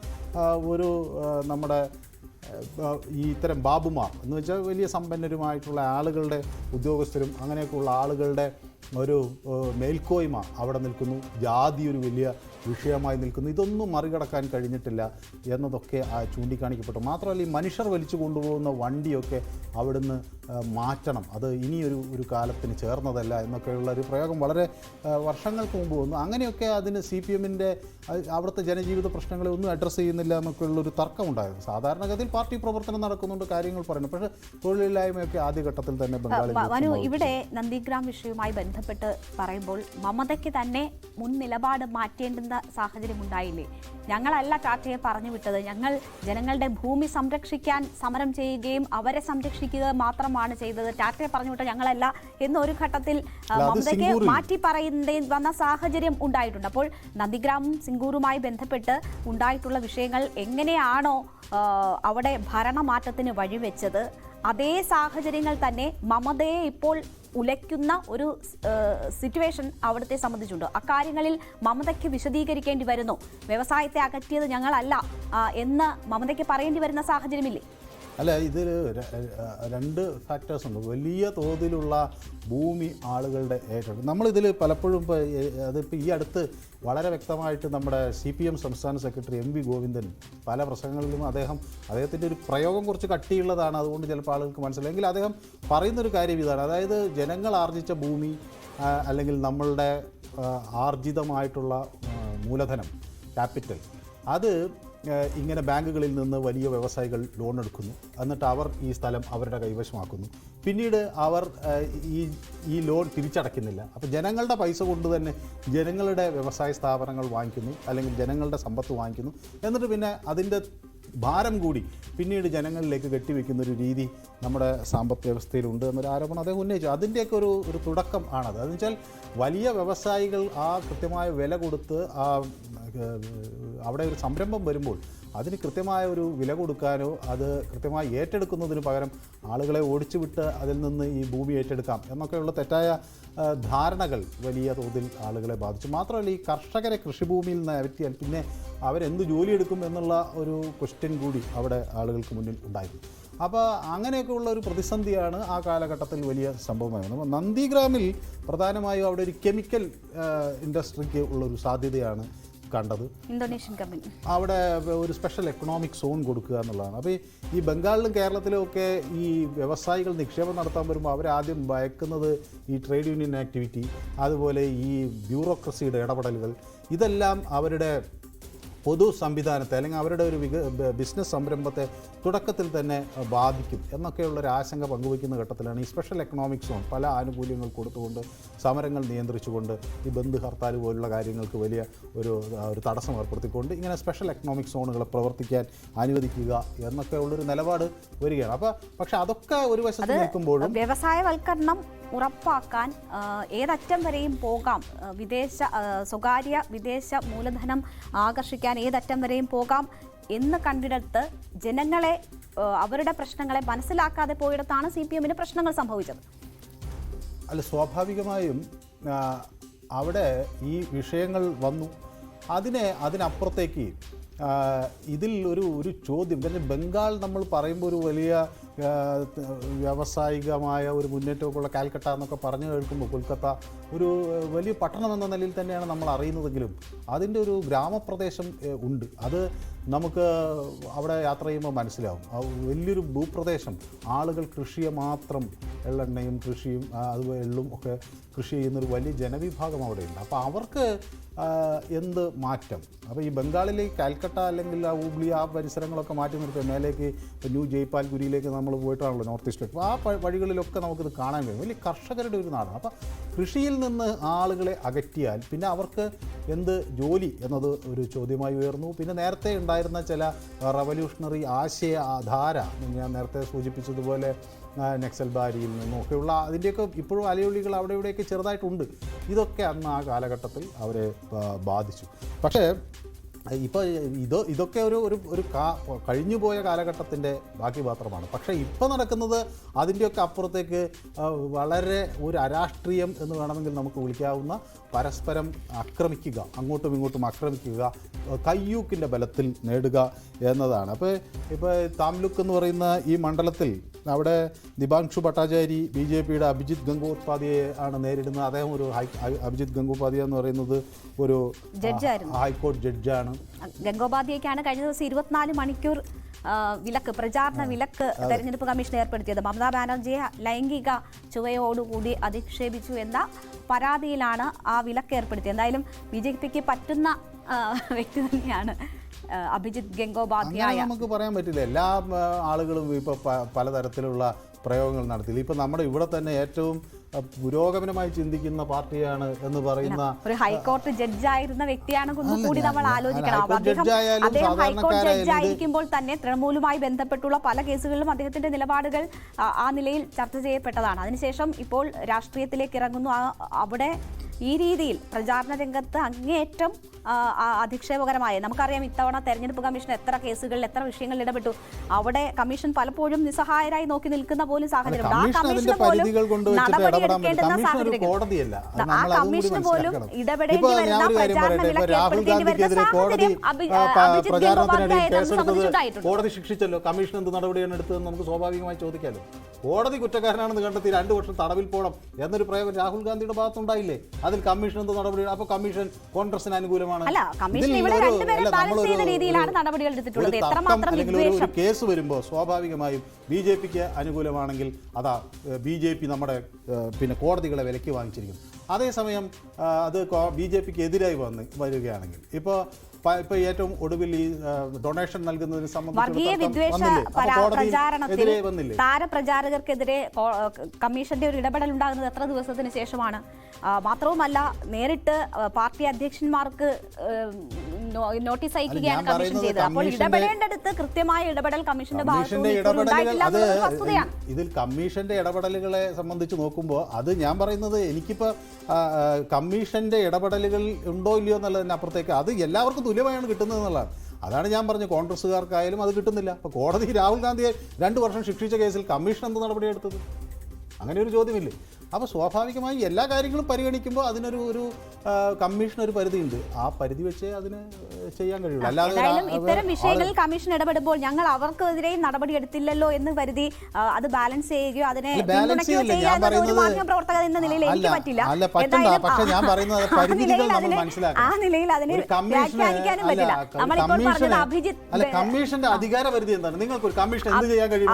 ഒരു നമ്മുടെ ഈ ഇത്തരം ബാബുമാർ എന്ന് വെച്ചാൽ വലിയ സമ്പന്നരുമായിട്ടുള്ള ആളുകളുടെ ഉദ്യോഗസ്ഥരും അങ്ങനെയൊക്കെയുള്ള ആളുകളുടെ ഒരു മേൽക്കോയ്മ അവിടെ നിൽക്കുന്നു, ജാതി ഒരു വലിയ വിഷയമായി നിൽക്കുന്നു. ഇതൊന്നും മറികടക്കാൻ കഴിഞ്ഞിട്ടില്ല എന്നതൊക്കെ ചൂണ്ടിക്കാണിക്കപ്പെട്ടു. മാത്രമല്ല ഈ മനുഷ്യർ വലിച്ചു കൊണ്ടുപോകുന്ന വണ്ടിയൊക്കെ അവിടുന്ന് മാറ്റണം, അത് ഇനിയൊരു കാലത്തിന് ചേർന്നതല്ല എന്നൊക്കെയുള്ള ഒരു പ്രയോഗം വളരെ വർഷങ്ങൾക്ക് മുമ്പ് വന്നു. അങ്ങനെയൊക്കെ അതിന് CPM-ൻ്റെ അവിടുത്തെ ജനജീവിത പ്രശ്നങ്ങളെ ഒന്നും അഡ്രസ്സ് ചെയ്യുന്നില്ല എന്നൊക്കെയുള്ളൊരു തർക്കമുണ്ടായിരുന്നു. സാധാരണഗതിയിൽ പാർട്ടി പ്രവർത്തനം നടക്കുന്നുണ്ട്, കാര്യങ്ങൾ പറയുന്നു. പക്ഷേ തൊഴിലില്ലായ്മയൊക്കെ ആദ്യഘട്ടത്തിൽ തന്നെ ബംഗാളിൽ. ഇവിടെ നന്ദിഗ്രാം വിഷയവുമായി ബന്ധപ്പെട്ട് പറയുമ്പോൾ മമതയ്ക്ക് തന്നെ മുൻ നിലപാട് മാറ്റേണ്ടുന്ന സാഹചര്യം ഉണ്ടായില്ലേ? ഞങ്ങളല്ല ടാറ്റയെ പറഞ്ഞു വിട്ടത്, ഞങ്ങൾ ജനങ്ങളുടെ ഭൂമി സംരക്ഷിക്കാൻ സമരം ചെയ്യുകയും അവരെ സംരക്ഷിക്കുക മാത്രമാണ് ചെയ്തത്, ടാറ്റയെ പറഞ്ഞു വിട്ട ഞങ്ങളല്ല എന്നൊരു ഘട്ടത്തിൽ മമതയ്ക്ക് മാറ്റി പറയേണ്ടി വന്ന സാഹചര്യം ഉണ്ടായിട്ടുണ്ട്. അപ്പോൾ നന്ദിഗ്രാമും സിംഗൂറുമായി ബന്ധപ്പെട്ട് ഉണ്ടായിട്ടുള്ള വിഷയങ്ങൾ എങ്ങനെയാണോ അവിടെ ഭരണമാറ്റത്തിന് വഴിവെച്ചത്, അതേ സാഹചര്യങ്ങൾ തന്നെ മമതയെ ഇപ്പോൾ ഉലയ്ക്കുന്ന ഒരു സിറ്റുവേഷൻ അവിടുത്തെ സംബന്ധിച്ചുണ്ട്. അക്കാര്യങ്ങളിൽ മമതയ്ക്ക് വിശദീകരിക്കേണ്ടി വരുന്നു. വ്യവസായത്തെ അകറ്റിയത് ഞങ്ങളല്ല എന്ന് മമതയ്ക്ക് പറയേണ്ടി വരുന്ന സാഹചര്യമില്ലേ? അല്ല, ഇതിൽ രണ്ട് ഫാക്ടേഴ്സ് ഉണ്ട്. വലിയ തോതിലുള്ള ഭൂമി ആളുകളുടെ ഏറ്റെടുക്കും. നമ്മളിതിൽ പലപ്പോഴും അതിപ്പോൾ ഈ അടുത്ത് വളരെ വ്യക്തമായിട്ട് നമ്മുടെ CPM സംസ്ഥാന സെക്രട്ടറി MV ഗോവിന്ദൻ പല പ്രസംഗങ്ങളിലും അദ്ദേഹത്തിൻ്റെ ഒരു പ്രയോഗം കുറച്ച് കട്ടിയുള്ളതാണ്, അതുകൊണ്ട് ചിലപ്പോൾ ആളുകൾക്ക് മനസ്സിലായെങ്കിൽ അദ്ദേഹം പറയുന്നൊരു കാര്യം ഇതാണ്. അതായത് ജനങ്ങൾ ആർജിച്ച ഭൂമി അല്ലെങ്കിൽ നമ്മളുടെ ആർജിതമായിട്ടുള്ള മൂലധനം, ക്യാപിറ്റൽ, അത് ഇങ്ങനെ ബാങ്കുകളിൽ നിന്ന് വലിയ വ്യവസായികൾ ലോൺ എടുക്കുന്നു. എന്നിട്ട് അവർ ഈ സ്ഥലം അവരുടെ കൈവശമാക്കുന്നു. പിന്നീട് അവർ ഈ ലോൺ തിരിച്ചടയ്ക്കുന്നില്ല. അപ്പോൾ ജനങ്ങളുടെ പൈസ കൊണ്ട് തന്നെ ജനങ്ങളുടെ വ്യവസായ സ്ഥാപനങ്ങൾ വാങ്ങിക്കുന്നു, അല്ലെങ്കിൽ ജനങ്ങളുടെ സമ്പത്ത് വാങ്ങിക്കുന്നു. എന്നിട്ട് പിന്നെ അതിൻ്റെ ഭാരം കൂടി പിന്നീട് ജനങ്ങളിലേക്ക് കെട്ടിവെക്കുന്നൊരു രീതി നമ്മുടെ സാമ്പത്തിക വ്യവസ്ഥയിലുണ്ട് എന്നൊരു ആരോപണം അദ്ദേഹം ഉന്നയിച്ചു. അതിൻ്റെയൊക്കെ ഒരു തുടക്കം ആണത്. അതെന്ന് വെച്ചാൽ വലിയ വ്യവസായികൾ കൃത്യമായ വില കൊടുത്ത് അവിടെ ഒരു സംരംഭം വരുമ്പോൾ അതിന് കൃത്യമായ ഒരു വില കൊടുക്കാനോ അത് കൃത്യമായി ഏറ്റെടുക്കുന്നതിന് പകരം ആളുകളെ ഓടിച്ചു വിട്ട് അതിൽ നിന്ന് ഈ ഭൂമി ഏറ്റെടുക്കാം എന്നൊക്കെയുള്ള തെറ്റായ ധാരണകൾ വലിയ തോതിൽ ആളുകളെ ബാധിച്ചു. മാത്രമല്ല, ഈ കർഷകരെ കൃഷിഭൂമിയിൽ നിന്ന് അകറ്റിയാൽ പിന്നെ അവരെന്ത് ജോലിയെടുക്കും എന്നുള്ള ഒരു ക്വസ്റ്റ്യൻ കൂടി അവിടെ ആളുകൾക്ക് മുന്നിൽ ഉണ്ടായിരുന്നു. അപ്പോൾ അങ്ങനെയൊക്കെയുള്ള ഒരു പ്രതിസന്ധിയാണ് ആ കാലഘട്ടത്തിൽ വലിയ സംഭവമായിരുന്നു. അപ്പോൾ നന്ദിഗ്രാമിൽ പ്രധാനമായും അവിടെ ഒരു കെമിക്കൽ ഇൻഡസ്ട്രിക്ക് ഉള്ളൊരു സാധ്യതയാണ് കണ്ടത്. ഇന്തോനേഷ്യൻ കമ്പനി അവിടെ ഒരു സ്പെഷ്യൽ എക്കണോമിക് സോൺ കൊടുക്കുക എന്നുള്ളതാണ്. അപ്പോൾ ഈ ബംഗാളിലും കേരളത്തിലും ഒക്കെ ഈ വ്യവസായികൾ നിക്ഷേപം നടത്താൻ വരുമ്പോൾ അവരാദ്യം ഭയക്കുന്നത് ഈ ട്രേഡ് യൂണിയൻ ആക്ടിവിറ്റി, അതുപോലെ ഈ ബ്യൂറോക്രസിയുടെ ഇടപെടലുകൾ, ഇതെല്ലാം അവരുടെ പൊതു സംവിധാനത്തെ അല്ലെങ്കിൽ അവരുടെ ഒരു ബിസിനസ് സംരംഭത്തെ തുടക്കത്തിൽ തന്നെ ബാധിക്കും എന്നൊക്കെയുള്ളൊരു ആശങ്ക പങ്കുവയ്ക്കുന്ന ഘട്ടത്തിലാണ് ഈ സ്പെഷ്യൽ എക്കണോമിക് സോൺ പല ആനുകൂല്യങ്ങൾ കൊടുത്തുകൊണ്ട് സമരങ്ങൾ നിയന്ത്രിച്ചുകൊണ്ട് ഈ ബന്ദ് ഹർത്താൽ പോലുള്ള കാര്യങ്ങൾക്ക് വലിയ ഒരു തടസ്സം ഏർപ്പെടുത്തിക്കൊണ്ട് ഇങ്ങനെ സ്പെഷ്യൽ എക്കണോമിക് സോണുകളെ പ്രവർത്തിക്കാൻ അനുവദിക്കുക എന്നൊക്കെയുള്ളൊരു നിലപാട് വരികയാണ്. പക്ഷെ അതൊക്കെ ഒരു വശത്ത് നിൽക്കുമ്പോഴും വ്യവസായവൽക്കരണം ഉറപ്പാക്കാൻ ഏതറ്റം വരെയും പോകാം, സ്വകാര്യ വിദേശ മൂലധനം ആകർഷിക്കാൻ ഏതറ്റം വരെയും പോകാം എന്ന് കണ്ടിടത്ത് ജനങ്ങളെ അവരുടെ പ്രശ്നങ്ങളെ മനസ്സിലാക്കാതെ പോയിടത്താണ് CPM-ന് പ്രശ്നങ്ങൾ സംഭവിച്ചത്. അല്ല, സ്വാഭാവികമായും അവിടെ ഈ വിഷയങ്ങൾ വന്നു. അതിനപ്പുറത്തേക്ക് ഇതിൽ ഒരു ചോദ്യം, കാരണം ബംഗാൾ നമ്മൾ പറയുമ്പോൾ ഒരു വലിയ വ്യാവസായികമായ ഒരു മുന്നേറ്റമൊക്കെയുള്ള കാൽക്കട്ട എന്നൊക്കെ പറഞ്ഞു കേൾക്കുമ്പോൾ കൊൽക്കത്ത ഒരു വലിയ പട്ടണം എന്ന നിലയിൽ തന്നെയാണ് നമ്മൾ അറിയുന്നതെങ്കിലും അതിൻ്റെ ഒരു ഗ്രാമപ്രദേശം ഉണ്ട്. അത് നമുക്ക് അവിടെ യാത്ര ചെയ്യുമ്പോൾ മനസ്സിലാവും. വലിയൊരു ഭൂപ്രദേശം, ആളുകൾ കൃഷിയെ മാത്രം, എള്ളെണ്ണയും കൃഷിയും അതുപോലെ എള്ളും ഒക്കെ കൃഷി ചെയ്യുന്നൊരു വലിയ ജനവിഭാഗം അവിടെയുണ്ട്. അപ്പോൾ അവർക്ക് എന്ത് മാറ്റം? അപ്പോൾ ഈ ബംഗാളിലെ കാൽക്കട്ട അല്ലെങ്കിൽ ഹൂബ്ലി ആ പരിസരങ്ങളൊക്കെ മാറ്റി നിർത്തുക, മേലേക്ക് ന്യൂ ജയ്പാൽഗുരിയിലേക്ക് നമ്മൾ പോയിട്ടാണല്ലോ നോർത്ത് ഈസ്റ്റിലേക്ക്. അപ്പോൾ ആ വഴികളിലൊക്കെ നമുക്കിത് കാണാൻ കഴിയും. വലിയ കർഷകരുടെ ഒരു നാടാണ്. അപ്പോൾ കൃഷിയിൽ നിന്ന് ആളുകളെ അകറ്റിയാൽ പിന്നെ അവർക്ക് എന്ത് ജോലി എന്നത് ഒരു ചോദ്യമായി ഉയർന്നു. പിന്നെ നേരത്തെ ഉണ്ടായിരുന്ന ചില റവല്യൂഷണറി ആശയധാര, ഞാൻ നേരത്തെ സൂചിപ്പിച്ചതുപോലെ നക്സൽ ബാരിയിൽ നിന്നൊക്കെയുള്ള അതിൻ്റെയൊക്കെ ഇപ്പോഴും അലയൊളികൾ അവിടെ ഇവിടെയൊക്കെ ചെറുതായിട്ടുണ്ട്. ഇതൊക്കെ അന്ന് ആ കാലഘട്ടത്തിൽ അവരെ ബാധിച്ചു. പക്ഷേ ഇപ്പോൾ ഇതൊക്കെ ഒരു കഴിഞ്ഞുപോയ കാലഘട്ടത്തിൻ്റെ ബാക്കി പാത്രമാണ്. പക്ഷേ ഇപ്പോൾ നടക്കുന്നത് അതിൻ്റെയൊക്കെ അപ്പുറത്തേക്ക് വളരെ ഒരു അരാഷ്ട്രീയം എന്ന് വേണമെങ്കിൽ നമുക്ക് വിളിക്കാവുന്ന പരസ്പരം ആക്രമിക്കുക, അങ്ങോട്ടും ഇങ്ങോട്ടും ആക്രമിക്കുക, കയ്യൂക്കിൻ്റെ ബലത്തിൽ നേടുക എന്നതാണ്. ഇപ്പോൾ താംലുക്ക് എന്ന് പറയുന്ന ഈ മണ്ഡലത്തിൽ അവിടെ ദിബാങ്ഷു ഭട്ടാചാരി BJPയുടെ അഭിജിത് ഗംഗോപാധ്യായെ ആണ് നേരിടുന്നത്. അദ്ദേഹം ഒരു അഭിജിത് ഗംഗോപാധ്യായ എന്ന് പറയുന്നത് ഒരു ഹൈക്കോടതി ജഡ്ജാണ്. ഗംഗോപാധ്യായ്ക്കാണ് കഴിഞ്ഞ ദിവസം 24 മണിക്കൂർ വിലക്ക്, പ്രചാരണ വിലക്ക് തെരഞ്ഞെടുപ്പ് കമ്മീഷൻ ഏർപ്പെടുത്തിയത്. മമതാ ബാനർജിയെ ലൈംഗിക ചുവയോടുകൂടി അധിക്ഷേപിച്ചു എന്ന പരാതിയിലാണ് ആ വിലക്ക് ഏർപ്പെടുത്തിയത്. എന്തായാലും BJPക്ക് പറ്റുന്ന വ്യക്തി തന്നെയാണ് അഭിജിത് ഗംഗോപാധ്യായ. നമുക്ക് പറയാൻ പറ്റില്ല. എല്ലാ ആളുകളും ഇപ്പോൾ പലതരത്തിലുള്ള പ്രയോഗങ്ങൾ നടത്തി. ഇപ്പം നമ്മുടെ ഇവിടെ തന്നെ ഏറ്റവും പുരോഗമനമായി ചിന്തിക്കുന്ന പാർട്ടിയാണ് എന്ന് പറയുന്ന ഒരു ഹൈക്കോടതി ജഡ്ജായിരുന്ന വ്യക്തിയാണ് കൂടി നമ്മൾ ആലോചിക്കണം. അദ്ദേഹം ഹൈക്കോടതി ജഡ്ജായിരിക്കുമ്പോൾ തന്നെ തൃണമൂലുമായി ബന്ധപ്പെട്ടുള്ള പല കേസുകളിലും അദ്ദേഹത്തിന്റെ നിലപാടുകൾ ആ നിലയിൽ ചർച്ച ചെയ്യപ്പെട്ടതാണ്. അതിനുശേഷം ഇപ്പോൾ രാഷ്ട്രീയത്തിലേക്ക് ഇറങ്ങുന്നു. അവിടെ ഈ രീതിയിൽ പ്രചാരണ രംഗത്ത് അങ്ങേയറ്റം അധിക്ഷേപകരമായ, നമുക്കറിയാം ഇത്തവണ തെരഞ്ഞെടുപ്പ് കമ്മീഷൻ എത്ര കേസുകളിൽ എത്ര വിഷയങ്ങളിൽ ഇടപെട്ടു. അവിടെ കമ്മീഷൻ പലപ്പോഴും നിസ്സഹായരായി നോക്കി നിൽക്കുന്ന പോലും സാഹചര്യം. ആ കമ്മീഷന് പോലും നടപടിയെടുക്കേണ്ടുന്ന സാഹചര്യം, ആ കമ്മീഷന് പോലും ഇടപെടേണ്ടി വരുന്ന പ്രചാരണ വിലക്ക് ഏർപ്പെടുത്തേണ്ടി വരുന്ന സാഹചര്യം അഭിജിത് ഗംഗോപാധ്യായെ സംബന്ധിച്ചുണ്ടായിട്ടുണ്ട്. കോടതി ശിക്ഷിച്ചല്ലോ, കമ്മീഷൻ എന്ത് നടപടിയാണ് എടുത്തതെന്ന് നമുക്ക് സ്വാഭാവികമായി ചോദിക്കാമല്ലോ. കോടതി കുറ്റക്കാരനാണെന്ന് കണ്ടെത്തി 2 വർഷം തടവിൽ പോകണം എന്നൊരു പ്രയോഗം രാഹുൽ ഗാന്ധിയുടെ ഭാഗത്തുണ്ടായില്ലേ? അതിൽ കമ്മീഷൻ എന്ത് നടപടി? അപ്പോൾ കമ്മീഷൻ കോൺഗ്രസിന് അനുകൂലമാണ്. ഒരു കേസ് വരുമ്പോൾ സ്വാഭാവികമായും BJPക്ക് അനുകൂലമാണെങ്കിൽ അതാ BJP നമ്മുടെ പിന്നെ കോടതികളെ വിലയ്ക്ക് വാങ്ങിച്ചിരിക്കും. അതേസമയം അത് BJPക്ക് എതിരായി വരികയാണെങ്കിൽ ഇപ്പോൾ ഏറ്റവും ഒടുവിൽ ഈ ഡൊണേഷൻ നൽകുന്നതിന് സംബന്ധിച്ച് താരപ്രചാരകർക്കെതിരെ കമ്മീഷന്റെ ഒരു ഇടപെടൽ ഉണ്ടാകുന്നത് എത്ര ദിവസത്തിന് ശേഷമാണ്? മാത്രവുമല്ല, നേരിട്ട് പാർട്ടി അധ്യക്ഷന്മാർക്ക് നോട്ടീസ് അയക്കുകയാണ് കമ്മീഷൻ ചെയ്തത്. അപ്പോൾ ഇടപെടേണ്ടടുത്ത് കൃത്യമായ ഇടപെടൽ കമ്മീഷന്റെ ഭാഗത്തുനിന്ന്. ഇതിൽ കമ്മീഷന്റെ ഇടപെടലുകളെ സംബന്ധിച്ച് നോക്കുമ്പോൾ അത് ഞാൻ പറയുന്നത് എനിക്കിപ്പോൾ കമ്മീഷന്റെ ഇടപെടലുകൾ ഉണ്ടോ ഇല്ലയോ എന്നുള്ളതിനപ്പുറത്തേക്ക് അത് എല്ലാവർക്കും തുല്യമായാണ് കിട്ടുന്നത് എന്നുള്ളതാണ്. അതാണ് ഞാൻ പറഞ്ഞു, കോൺഗ്രസ്സുകാർക്കായാലും അത് കിട്ടുന്നില്ല. അപ്പോൾ കോടതി രാഹുൽ ഗാന്ധിയെ 2 വർഷം ശിക്ഷിച്ച കേസിൽ കമ്മീഷൻ എന്ത് നടപടിയെടുത്തത്? അങ്ങനെ ഒരു ചോദ്യമില്ലേ? അപ്പോൾ സ്വാഭാവികമായി എല്ലാ കാര്യങ്ങളും പരിഗണിക്കുമ്പോൾ അതിനൊരു കമ്മീഷൻ ഒരു പരിധിയുണ്ട്. ആ പരിധി വെച്ച് അതിന് ചെയ്യാൻ കഴിയുള്ളൂ. അല്ലാതെ ഇത്തരം വിഷയങ്ങളിൽ കമ്മീഷൻ ഇടപെടുമ്പോൾ ഞങ്ങൾ അവർക്കെതിരെ നടപടിയെടുത്തില്ലല്ലോ എന്ന് കരുതി അത് ബാലൻസ് ചെയ്യുകയോ അതിനെ പിന്തുണയ്ക്കുകയോ ചെയ്യാൻ ഒരു മാധ്യമപ്രവർത്തക എന്ന നിലയിൽ എനിക്ക് പറ്റില്ല. ആ നിലയിൽ അതിനെ വ്യാഖ്യാനിക്കാനും പറ്റില്ല. നമ്മളിപ്പോൾ പറഞ്ഞത് കമ്മീഷന്റെ അധികാര പരിധി എന്താണ്? നിങ്ങൾക്ക് ഒരു കമ്മീഷൻ എന്ത് ചെയ്യാൻ കഴിയും?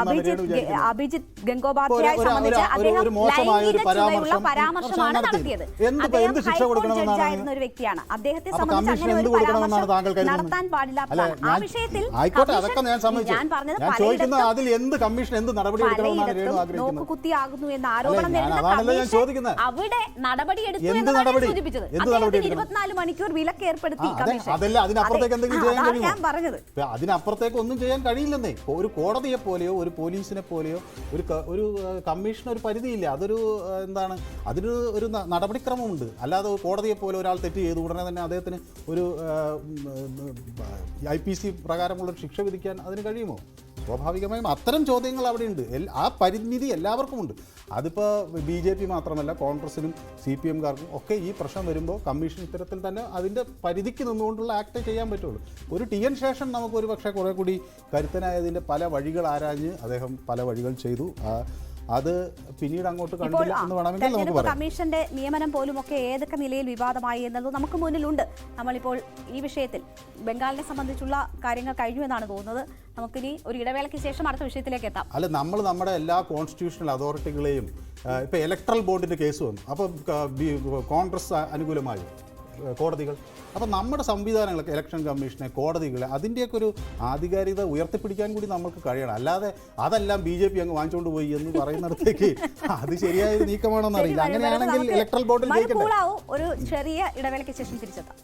അഭിജിത് ഗംഗോപാധ്യായെ സംബന്ധിച്ച് അദ്ദേഹം ലൈംഗിക ചുവയുള്ള പരാമർശമാണ് നടത്തിയത്. അദ്ദേഹം ഹൈക്കോടതി ജഡ്ജായിരുന്ന ഒരു വ്യക്തിയാണ്. അദ്ദേഹത്തെ സംബന്ധിച്ച് അങ്ങനെ ഒരു പരാമർശം നടത്താൻ പാടില്ലാത്തതാണ്. ആ വിഷയത്തിൽ ഞാൻ പറഞ്ഞത് പലയിടത്തും നോക്കുകുത്തിയാകുന്നു എന്ന ആരോപണം നേരിടുന്ന അവിടെ നടപടിയെടുത്തു എന്നാണ് സൂചിപ്പിച്ചത്. അദ്ദേഹത്തിന് 24 മണിക്കൂർ വിലക്ക് ഏർപ്പെടുത്തി കമ്മീഷൻ. ഞാൻ പറഞ്ഞത് അതിനപ്പുറത്തേക്ക് ഒന്നും ചെയ്യാൻ കഴിയില്ലെന്നേ. ഒരു കോടതിയെ പോലെയോ ഒരു പോലീസിനെ പോലെയോ ഒരു കമ്മീഷന് ഒരു പരിധിയില്ല. അതൊരു എന്താണ്, ഒരു നടപടിക്രമമുണ്ട്. അല്ലാതെ കോടതിയെ പോലെ ഒരാൾ തെറ്റ് ചെയ്തു ഉടനെ തന്നെ അദ്ദേഹത്തിന് ഒരു IPC പ്രകാരമുള്ളൊരു ശിക്ഷ വിധിക്കാൻ അതിന് കഴിയുമോ? സ്വാഭാവികമായും അത്തരം ചോദ്യങ്ങൾ അവിടെയുണ്ട്. ആ പരിമിതി എല്ലാവർക്കുമുണ്ട്. അതിപ്പോൾ BJP മാത്രമല്ല, കോൺഗ്രസിനും CPM-കാർക്കും ഒക്കെ ഈ പ്രശ്നം വരുമ്പോൾ കമ്മീഷൻ ഇത്തരത്തിൽ തന്നെ അതിൻ്റെ പരിധിക്ക് നിന്നുകൊണ്ടുള്ള ആക്ട് ചെയ്യാൻ പറ്റുള്ളൂ. ഒരു TN ശേഷൻ നമുക്കൊരു പക്ഷേ കുറേ കൂടി കരുത്തനായതിൻ്റെ പല വഴികൾ ആരാഞ്ഞ് അദ്ദേഹം പല വഴികൾ ചെയ്തു. അത് പിന്നീട് അങ്ങോട്ട് കണ്ടില്ല എന്ന് വേണമെങ്കിൽ നമുക്ക് പറയാം. കമ്മീഷന്റെ നിയമനം പോലും ഒക്കെ ഏതൊക്കെ നിലയിൽ വിവാദമായി എന്നത് നമുക്ക് മുന്നിലുണ്ട്. നമ്മളിപ്പോൾ ഈ വിഷയത്തിൽ ബംഗാളിനെ സംബന്ധിച്ചുള്ള കാര്യങ്ങൾ കഴിഞ്ഞു എന്നാണ് തോന്നുന്നത്. നമുക്കിനി ഒരു ഇടവേളയ്ക്ക് ശേഷം അടുത്ത വിഷയത്തിലേക്ക് എത്താം. അല്ല, നമ്മൾ നമ്മുടെ എല്ലാ കോൺസ്റ്റിറ്റ്യൂഷണൽ അതോറിറ്റികളെയും ഇപ്പോൾ ഇലക്ട്രൽ ബോർഡിൻ്റെ കേസ് വന്നു. അപ്പോൾ കോൺഗ്രസ് അനുകൂലമായി കോടതികൾ. അപ്പം നമ്മുടെ സംവിധാനങ്ങളൊക്കെ ഇലക്ഷൻ കമ്മീഷനെ, കോടതികളെ, അതിൻ്റെയൊക്കെ ഒരു ആധികാരികത ഉയർത്തിപ്പിടിക്കാൻ കൂടി നമുക്ക് കഴിയണം. അല്ലാതെ അതെല്ലാം BJP അങ്ങ് വാങ്ങിച്ചുകൊണ്ട് പോയി എന്ന് പറയുന്നിടത്തേക്ക് അത് ശരിയായ നീക്കമാണോന്ന് അറിയില്ല. അങ്ങനെയാണെങ്കിൽ ഇലക്ട്രൽ ബോർഡിൽ ജയിക്കട്ടെ. ഒരു ചെറിയ ഇടവേളയ്ക്ക് ശേഷം തിരിച്ചെത്താം.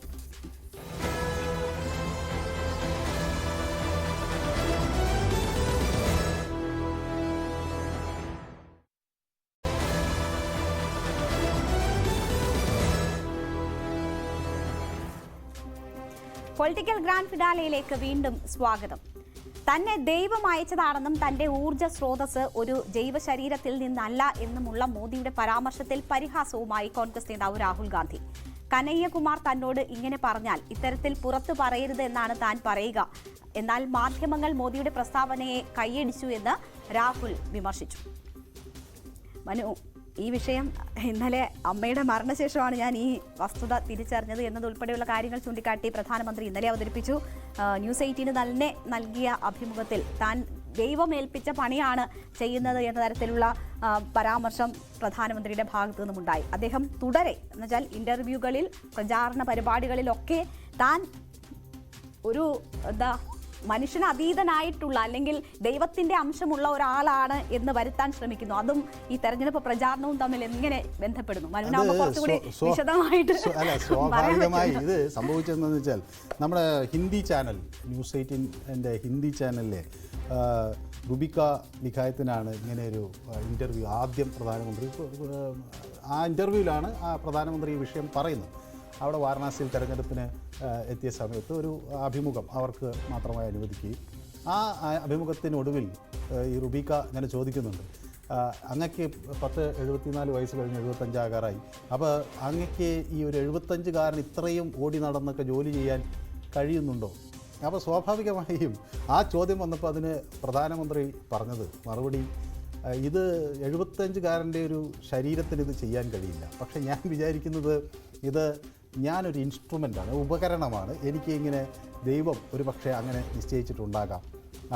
പൊളിറ്റിക്കൽ ഗ്രാൻഡ് ഫിനാലയിലേക്ക് വീണ്ടും സ്വാഗതം. തന്നെ ദൈവം അയച്ചതാണെന്നും തന്റെ ഊർജ്ജ സ്രോതസ് ഒരു ജൈവശരീരത്തിൽ നിന്നല്ല എന്നുമുള്ള മോദിയുടെ പരാമർശത്തിൽ പരിഹാസവുമായി കോൺഗ്രസ് നേതാവ് രാഹുൽ ഗാന്ധി. കനയ്യകുമാർ തന്നോട് ഇങ്ങനെ പറഞ്ഞാൽ ഇത്തരത്തിൽ പുറത്തു പറയരുത് എന്നാണ് താൻ പറയുക. എന്നാൽ മാധ്യമങ്ങൾ മോദിയുടെ പ്രസ്താവനയെ കൈയടിച്ചു എന്ന് രാഹുൽ വിമർശിച്ചു. മനു, ഈ വിഷയം ഇന്നലെ അമ്മയുടെ മരണശേഷമാണ് ഞാൻ ഈ വസ്തുത തിരിച്ചറിഞ്ഞത് എന്നതുൾപ്പെടെയുള്ള കാര്യങ്ങൾ ചൂണ്ടിക്കാട്ടി പ്രധാനമന്ത്രി ഇന്നലെ അവതരിപ്പിച്ചു. ന്യൂസ് 18 തന്നെ നൽകിയ അഭിമുഖത്തിൽ താൻ ദൈവമേൽപ്പിച്ച പണിയാണ് ചെയ്യുന്നത് എന്ന തരത്തിലുള്ള പരാമർശം പ്രധാനമന്ത്രിയുടെ ഭാഗത്തു നിന്നുമുണ്ടായി. അദ്ദേഹം തുടരെ എന്നുവെച്ചാൽ ഇന്റർവ്യൂകളിൽ, പ്രചാരണ പരിപാടികളിലൊക്കെ താൻ ഒരു മനുഷ്യന് അതീതനായിട്ടുള്ള അല്ലെങ്കിൽ ദൈവത്തിന്റെ അംശമുള്ള ഒരാളാണ് എന്ന് വരുത്താൻ ശ്രമിക്കുന്നു. അതും ഈ തെരഞ്ഞെടുപ്പ് പ്രചാരണവും തമ്മിൽ എങ്ങനെ ബന്ധപ്പെടുന്നു? കുറച്ചുകൂടി വിശദമായിട്ട്. സ്വാഭാവികമായി ഇത് സംഭവിച്ചതെന്ന് വെച്ചാൽ നമ്മുടെ ഹിന്ദി ചാനൽ ന്യൂസ് 18 ഹിന്ദി ചാനലിലെ റുബിക്ക ലിഖായത്തിനാണ് ഇങ്ങനെ ഒരു ഇൻ്റർവ്യൂ ആദ്യം പ്രധാനമന്ത്രി, ആ ഇൻ്റർവ്യൂവിലാണ് പ്രധാനമന്ത്രി ഈ വിഷയം പറയുന്നത്. അവിടെ വാരണാസിയിൽ തെരഞ്ഞെടുപ്പിന് എത്തിയ സമയത്ത് ഒരു അഭിമുഖം അവർക്ക് മാത്രമായി അനുവദിക്കുകയും ആ അഭിമുഖത്തിനൊടുവിൽ ഈ റുബിക്ക ഇങ്ങനെ ചോദിക്കുന്നുണ്ട്, അങ്ങക്ക് 74 വയസ്സ് കഴിഞ്ഞ് 75 ആകാറായി, അപ്പോൾ അങ്ങക്ക് ഈ ഒരു 75കാരൻ ഇത്രയും ഓടി നടന്നൊക്കെ ജോലി ചെയ്യാൻ കഴിയുന്നുണ്ടോ? അപ്പോൾ സ്വാഭാവികമായും ആ ചോദ്യം വന്നപ്പോൾ അതിന് പ്രധാനമന്ത്രി പറഞ്ഞത് മറുപടി, ഇത് 75കാരൻ്റെ ഒരു ശരീരത്തിന് ഇത് ചെയ്യാൻ കഴിയില്ല. പക്ഷേ ഞാൻ വിചാരിക്കുന്നത് ഇത് ഞാനൊരു ഇൻസ്ട്രുമെൻ്റാണ്, ഉപകരണമാണ്. എനിക്ക് ഇങ്ങനെ ദൈവം ഒരു പക്ഷേ അങ്ങനെ നിശ്ചയിച്ചിട്ടുണ്ടാകാം.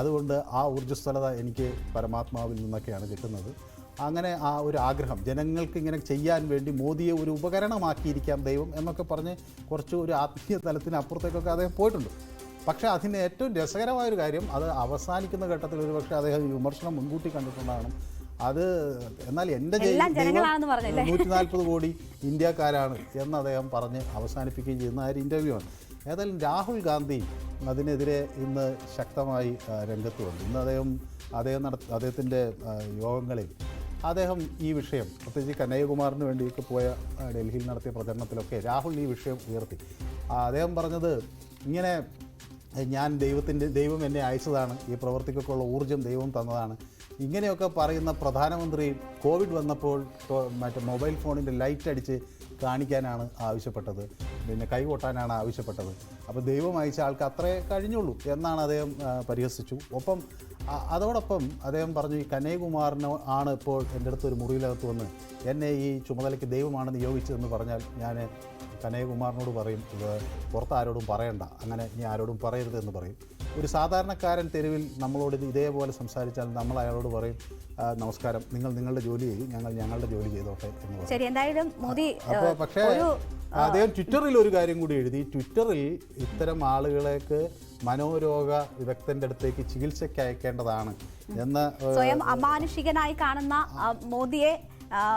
അതുകൊണ്ട് ആ ഊർജ്ജസ്വലത എനിക്ക് പരമാത്മാവിൽ നിന്നൊക്കെയാണ് കിട്ടുന്നത്. അങ്ങനെ ആ ഒരു ആഗ്രഹം ജനങ്ങൾക്ക് ഇങ്ങനെ ചെയ്യാൻ വേണ്ടി മോദിയെ ഒരു ഉപകരണമാക്കിയിരിക്കാം ദൈവം എന്നൊക്കെ പറഞ്ഞ് കുറച്ച് ഒരു ആത്മീയ തലത്തിന് അപ്പുറത്തേക്കൊക്കെ അദ്ദേഹം പോയിട്ടുണ്ട്. പക്ഷേ അതിന് ഏറ്റവും രസകരമായൊരു കാര്യം, അത് അവസാനിക്കുന്ന ഘട്ടത്തിൽ ഒരു പക്ഷേ അദ്ദേഹം വിമർശനം മുൻകൂട്ടി കണ്ടിട്ടുണ്ടാകണം. അത് എന്നാൽ എൻ്റെ 140 കോടി ഇന്ത്യക്കാരാണ് എന്ന് അദ്ദേഹം പറഞ്ഞ് അവസാനിപ്പിക്കുകയും ചെയ്യുന്ന ആ ഒരു ഇൻ്റർവ്യൂ ആണ്. ഏതായാലും രാഹുൽ ഗാന്ധി അതിനെതിരെ ഇന്ന് ശക്തമായി രംഗത്ത് വന്നു. ഇന്ന് അദ്ദേഹത്തിൻ്റെ യോഗങ്ങളിൽ അദ്ദേഹം ഈ വിഷയം, പ്രത്യേകിച്ച് കനയ്യകുമാറിന് വേണ്ടിയൊക്കെ പോയ ഡൽഹിയിൽ നടത്തിയ പ്രചരണത്തിലൊക്കെ രാഹുൽ ഈ വിഷയം ഉയർത്തി. അദ്ദേഹം പറഞ്ഞത് ഇങ്ങനെ, ദൈവം എന്നെ അയച്ചതാണ്, ഈ പ്രവൃത്തിക്കൊക്കെ ഉള്ള ഊർജ്ജം ദൈവം തന്നതാണ്, ഇങ്ങനെയൊക്കെ പറയുന്ന പ്രധാനമന്ത്രി കോവിഡ് വന്നപ്പോൾ മറ്റേ മൊബൈൽ ഫോണിൻ്റെ ലൈറ്റ് അടിച്ച് കാണിക്കാനാണ് ആവശ്യപ്പെട്ടത്, പിന്നെ കൈകൊട്ടാനാണ് ആവശ്യപ്പെട്ടത്. അപ്പോൾ ദൈവം അയച്ച ആൾക്ക് അത്രേ കഴിഞ്ഞുള്ളൂ എന്നാണ് അദ്ദേഹം പരിഹസിച്ചു. അതോടൊപ്പം അദ്ദേഹം പറഞ്ഞു, ഈ കനയ്യകുമാറിന് ആണ് ഇപ്പോൾ എൻ്റെ അടുത്ത് ഒരു മുറിയിലകത്ത് വന്ന് എന്നെ ഈ ചുമതലയ്ക്ക് ദൈവമാണ് നിയോഗിച്ചതെന്ന് പറഞ്ഞാൽ ഞാൻ കനയ്യകുമാറിനോട് പറയും, ഇത് പുറത്ത് ആരോടും പറയണ്ട, അങ്ങനെ ഇനി ആരോടും പറയരുതെന്ന് പറയും. ഒരു സാധാരണക്കാരൻ തെരുവിൽ നമ്മളോട് ഇതേപോലെ സംസാരിച്ചാൽ നമ്മൾ അയാളോട് പറയും, നമസ്കാരം, നിങ്ങൾ നിങ്ങളുടെ ജോലി ചെയ്യും, ഞങ്ങൾ ഞങ്ങളുടെ ജോലി ചെയ്തോട്ടെ എന്ന് പറയും. അപ്പോൾ പക്ഷേ അദ്ദേഹം ട്വിറ്ററിൽ ഒരു കാര്യം കൂടി എഴുതി. ട്വിറ്ററിൽ ഇത്തരം ആളുകളേക്ക് മനോരോഗ വിദഗ്ധൻ്റെ അടുത്തേക്ക് ചികിത്സയ്ക്ക് അയക്കേണ്ടതാണ് എന്ന് സ്വയം അമാനുഷികനായി കാണുന്ന മോദിയെ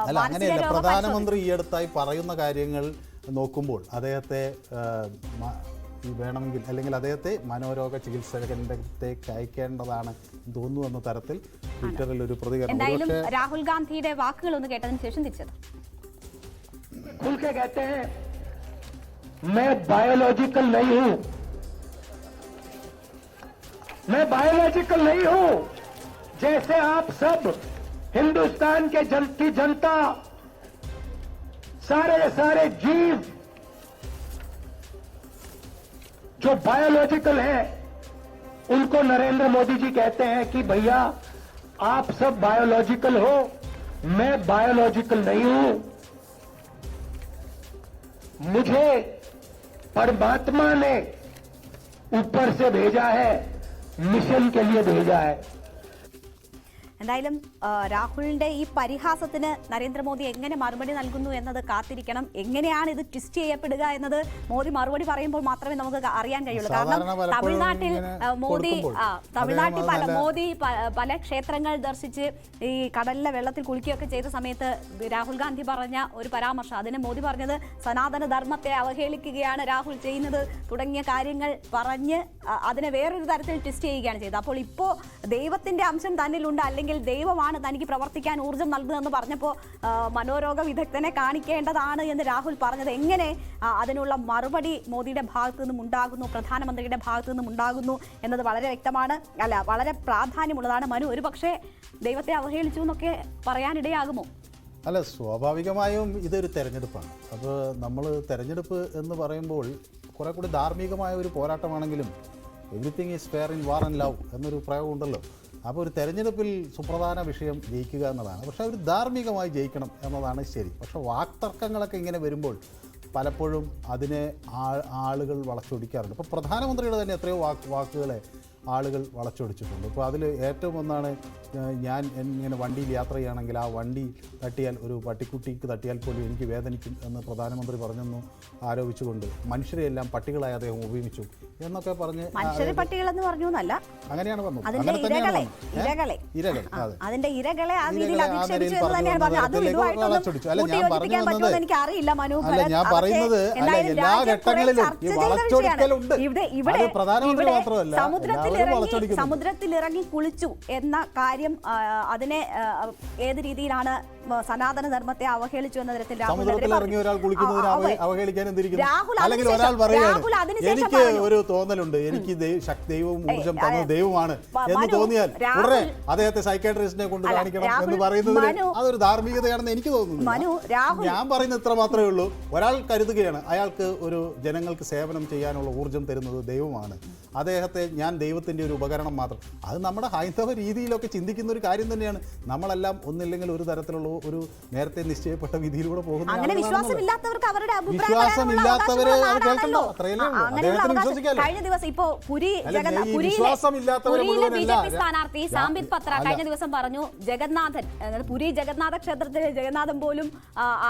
അല്ല, അങ്ങനെയല്ല. പ്രധാനമന്ത്രി ഈ അടുത്തായി പറയുന്ന കാര്യങ്ങൾ നോക്കുമ്പോൾ അദ്ദേഹത്തെ വേണമെങ്കിൽ അല്ലെങ്കിൽ അദ്ദേഹത്തെ മനോരോഗ ചികിത്സകന്റെ അടുത്തേക്ക് അയക്കേണ്ടതാണ് തോന്നുന്നു എന്ന തരത്തിൽ ട്വിറ്ററിൽ ഒരു പ്രതികരണം. എന്തായാലും രാഹുൽ ഗാന്ധിയുടെ വാക്കുകൾ ഒന്ന് കേട്ടതിന് ശേഷം തിരിച്ചത്. खुल के कहते हैं मैं बायोलॉजिकल नहीं हूं, मैं बायोलॉजिकल नहीं हूं। जैसे आप सब हिंदुस्तान के की जनता, सारे जीव जो बायोलॉजिकल है, उनको नरेंद्र मोदी जी कहते हैं कि भैया आप सब बायोलॉजिकल हो, मैं बायोलॉजिकल नहीं हूं। मुझे परमात्मा ने ऊपर से भेजा है, मिशन के लिए भेजा है। എന്തായാലും രാഹുലിന്റെ ഈ പരിഹാസത്തിന് നരേന്ദ്രമോദി എങ്ങനെ മറുപടി നൽകുന്നു എന്നത് കാത്തിരിക്കണം. എങ്ങനെയാണ് ഇത് ട്വിസ്റ്റ് ചെയ്യപ്പെടുക എന്നത് മോദി മറുപടി പറയുമ്പോൾ മാത്രമേ നമുക്ക് അറിയാൻ കഴിയുള്ളൂ. കാരണം തമിഴ്നാട്ടിൽ മോദി പല ക്ഷേത്രങ്ങൾ ദർശിച്ച് ഈ കടലിലെ വെള്ളത്തിൽ കുളിക്കുകയൊക്കെ ചെയ്ത സമയത്ത് രാഹുൽ ഗാന്ധി പറഞ്ഞ ഒരു പരാമർശം, അതിന് മോദി പറഞ്ഞത് സനാതന ധർമ്മത്തെ അവഹേളിക്കുകയാണ് രാഹുൽ ചെയ്യുന്നത് തുടങ്ങിയ കാര്യങ്ങൾ പറഞ്ഞ് അതിനെ വേറൊരു തരത്തിൽ ട്വിസ്റ്റ് ചെയ്യുകയാണ് ചെയ്തത്. അപ്പോൾ ഇപ്പോൾ ദൈവത്തിന്റെ അംശം തന്നിലുണ്ട്, അല്ലെങ്കിൽ ദൈവമാണ് തനിക്ക് പ്രവർത്തിക്കാൻ ഊർജ്ജം നൽകുന്നതെന്ന് പറഞ്ഞപ്പോൾ മനോരോഗ വിദഗ്ധനെ കാണിക്കേണ്ടതാണ് എന്ന് രാഹുൽ പറഞ്ഞത് എങ്ങനെ അതിനുള്ള മറുപടി മോദിയുടെ ഭാഗത്തു നിന്നും ഉണ്ടാകുന്നു, പ്രധാനമന്ത്രിയുടെ ഭാഗത്തു നിന്നും ഉണ്ടാകുന്നു എന്നത് വളരെ വ്യക്തമാണ്, വളരെ പ്രാധാന്യമുള്ളതാണ്. മനു, ഒരു പക്ഷേ ദൈവത്തെ അവഹേളിച്ചു എന്നൊക്കെ പറയാനിടയാകുമോ? അല്ല, സ്വാഭാവികമായും ഇതൊരു തെരഞ്ഞെടുപ്പാണ്. അപ്പോൾ നമ്മൾ തെരഞ്ഞെടുപ്പ് എന്ന് പറയുമ്പോൾ കുറെ കൂടി ധാർമ്മികമായ ഒരു പോരാട്ടമാണെങ്കിലും everything is fair in war and love എന്നൊരു പ്രയോഗം ഉണ്ടല്ലോ. അപ്പോൾ ഒരു തെരഞ്ഞെടുപ്പിൽ സുപ്രധാന വിഷയം ജയിക്കുക എന്നതാണ്. പക്ഷേ അവർ ധാർമ്മികമായി ജയിക്കണം എന്നതാണ് ശരി. പക്ഷേ വാക്തർക്കങ്ങളൊക്കെ ഇങ്ങനെ വരുമ്പോൾ പലപ്പോഴും അതിനെ ആളുകൾ വളച്ചൊടിക്കാറുണ്ട്. ഇപ്പോൾ പ്രധാനമന്ത്രിയുടെ തന്നെ എത്രയോ വാക്കുകളെ ആളുകൾ വളച്ചൊടിച്ചിട്ടുണ്ട്. ഇപ്പോൾ അതിൽ ഏറ്റവും ഒന്നാണ്, ഞാൻ ഇങ്ങനെ വണ്ടിയിൽ യാത്ര ചെയ്യുകയാണെങ്കിൽ ആ വണ്ടി തട്ടിയാൽ, ഒരു പട്ടിക്കുട്ടിക്ക് തട്ടിയാൽ പോലും എനിക്ക് വേദനിക്കും എന്ന് പ്രധാനമന്ത്രി പറഞ്ഞെന്ന് ആരോപിച്ചുകൊണ്ട് മനുഷ്യരെയെല്ലാം പട്ടികളായി അദ്ദേഹം ഉപയോഗിച്ചു എന്നൊക്കെ പറഞ്ഞ് പട്ടികളെന്ന് പറഞ്ഞു എന്നല്ല, അങ്ങനെയാണ് പറഞ്ഞത്. അതിന്റെ ഇരകളെ ആ രീതിയിൽ അധിക്ഷേപിച്ചു എന്ന് തന്നെയാണ് പറഞ്ഞത്. അത് ഇതുമായിട്ടൊന്നും എനിക്ക് അറിയില്ല മനു. ഞാൻ പറയുന്നത് എല്ലാ ഘട്ടങ്ങളിലും ഈ വളച്ചൊടിക്കലുണ്ട്. ഇവിടെ സമുദ്രത്തിൽ ഇറങ്ങി കുളിച്ചു എന്ന കാര്യം, അതിനെ ഏത് രീതിയിലാണ് സനാതന ധർമ്മത്തെ അവഹേളിച്ചു എന്ന തരത്തിൽ എനിക്ക് ഒരു തോന്നലുണ്ട്, എനിക്ക് ദൈവവും ഊർജ്ജം തന്നത് ദൈവമാണ് എന്ന് തോന്നിയാൽ ഉടനെ അദ്ദേഹത്തെ സൈക്കാട്രിസ്റ്റിനെ കൊണ്ട് കാണിക്കണം എന്ന് പറയുന്നത് അതൊരു ധാർമ്മികതയാണെന്ന് എനിക്ക് തോന്നുന്നു. ഞാൻ പറയുന്നത് ഇത്ര മാത്രമേ ഉള്ളൂ. ഒരാൾ കരുതുകയാണ് അയാൾക്ക് ഒരു ജനങ്ങൾക്ക് സേവനം ചെയ്യാനുള്ള ഊർജ്ജം തരുന്നത് ദൈവമാണ്, അദ്ദേഹത്തെ ഞാൻ ദൈവത്തിൻ്റെ ഒരു ഉപകരണം മാത്രം. അത് നമ്മുടെ ഹൈന്ദവ രീതിയിലൊക്കെ ചിന്തിക്കുന്ന ഒരു കാര്യം തന്നെയാണ്. നമ്മളെല്ലാം ഒന്നില്ലെങ്കിൽ ഒരു തരത്തിലുള്ള ഒരു നേരത്തെ നിശ്ചയപ്പെട്ട വിധിയിലൂടെ പോകുന്ന വിശ്വാസമില്ലാത്തവരെ കേൾക്കണ്ടോ? അത്രയല്ലേ ഉള്ളൂ. അദ്ദേഹത്തിന് വിശ്വസിക്കാമല്ലോ. കഴിഞ്ഞ ദിവസം ഇപ്പോ സ്ഥാനാർത്ഥി സാംബിത് പത്ര കഴിഞ്ഞ ദിവസം പറഞ്ഞു, ജഗന്നാഥൻ, പുരി ജഗന്നാഥ ക്ഷേത്രത്തിലെ ജഗന്നാഥൻ പോലും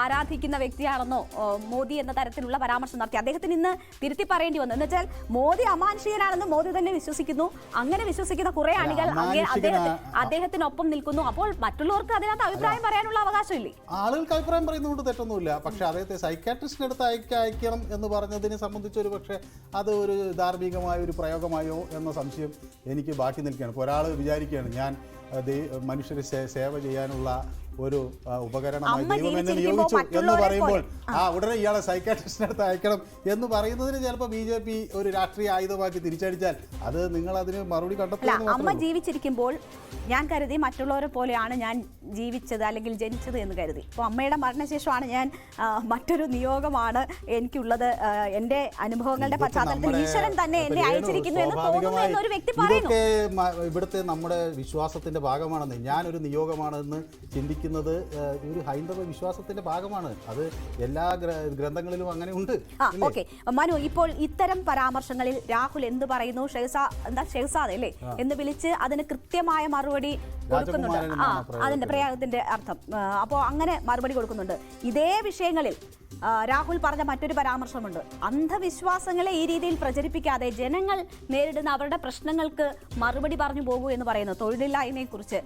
ആരാധിക്കുന്ന വ്യക്തിയാണെന്നോ മോദി എന്ന തരത്തിലുള്ള പരാമർശം നടത്തി. അദ്ദേഹത്തിന് ഇന്ന് തിരുത്തി പറയേണ്ടി വന്നു. എന്ന് വെച്ചാൽ മോദി അമാനുഷികനാണെന്ന് മോദി തന്നെ വിശ്വസിക്കുന്നു. അങ്ങനെ വിശ്വസിക്കുന്ന കുറെ ആളുകൾ അദ്ദേഹത്തിനൊപ്പം നിൽക്കുന്നു. അപ്പോൾ മറ്റുള്ളവർക്ക് അതിനകത്ത് അഭിപ്രായം പറയാനുള്ള അവകാശമില്ലേ? ആളുകൾക്ക് അഭിപ്രായം പറയുന്നതുകൊണ്ട് തെറ്റൊന്നുമില്ല. പക്ഷെ അദ്ദേഹത്തെ സൈക്കാട്രിസ്റ്റിന്റെ അടുത്ത് അയക്കണം എന്ന് പറഞ്ഞതിനെ സംബന്ധിച്ച് ഒരു പക്ഷേ അത് ഒരു ധാർമ്മികമായ ഒരു പ്രയോഗമായോ എന്ന സംശയം എനിക്ക് ബാക്കി നിൽക്കുകയാണ്. ഇപ്പോൾ ഒരാൾ വിചാരിക്കുകയാണ് ഞാൻ മനുഷ്യരെ സേവ ചെയ്യാനുള്ള ഒരു ഉപകരണമായി ദൈവം എന്നെ നിയോഗിച്ചു എന്ന് പറയുമ്പോൾ ഉടനെ ഇയാളെ സൈക്കാട്രിസ്റ്റിന്റെ അടുത്ത് അയക്കണം എന്ന് പറയുന്നതിന് ചിലപ്പോൾ BJP ഒരു രാഷ്ട്രീയ ആയുധമാക്കി തിരിച്ചടിച്ചാൽ അത് നിങ്ങൾ അതിന് മറുപടി കണ്ടെത്തുക. അമ്മ ജീവിച്ചിരിക്കുമ്പോൾ ഞാൻ കരുതി മറ്റുള്ളവരെ പോലെയാണ് ഞാൻ ജീവിച്ചത് അല്ലെങ്കിൽ ജനിച്ചത് എന്ന് കരുതി. അപ്പോൾ അമ്മയുടെ മരണശേഷമാണ് ഞാൻ മറ്റൊരു നിയോഗമാണ് എനിക്കുള്ളത്, എൻ്റെ അനുഭവങ്ങളുടെ പശ്ചാത്തലത്തിൽ ഈശ്വരൻ തന്നെ എന്നെ അയച്ചിരിക്കുന്നു എന്ന് തോന്നുന്നു എന്നൊരു വ്യക്തി പറയുന്നു. ഇവിടുത്തെ നമ്മുടെ വിശ്വാസത്തിന്റെ ഭാഗമാണെന്ന്, ഞാനൊരു നിയോഗമാണെന്ന് ചിന്തിക്കുന്നത് ഒരു ഹൈന്ദവ വിശ്വാസത്തിന്റെ ഭാഗമാണ്. അത് എല്ലാ ഗ്രന്ഥങ്ങളിലും അങ്ങനെ ഉണ്ട്. ഓക്കെ മനു, ഇപ്പോൾ ഇത്തരം പരാമർശങ്ങളിൽ രാഹുൽ എന്ത് പറയുന്നു? ഷെഹ്സാദ് അല്ലേ എന്ന് വിളിച്ച് അതിന് കൃത്യമായ മറുപടി കൊടുക്കുന്നുണ്ട്. അതിന്റെ പ്രയോഗത്തിന്റെ അർത്ഥം. അപ്പോൾ അങ്ങനെ മറുപടി കൊടുക്കുന്നുണ്ട്. ഇതേ വിഷയങ്ങളിൽ രാഹുൽ പറഞ്ഞ മറ്റൊരു പരാമർശമുണ്ട്. അന്ധവിശ്വാസങ്ങളെ ഈ രീതിയിൽ പ്രചരിപ്പിക്കാതെ ജനങ്ങൾ നേരിടുന്ന അവരുടെ പ്രശ്നങ്ങൾക്ക് മറുപടി പറഞ്ഞു പോകൂ എന്ന് പറയുന്നു. തൊഴിലില്ലായ്മയെക്കുറിച്ച്,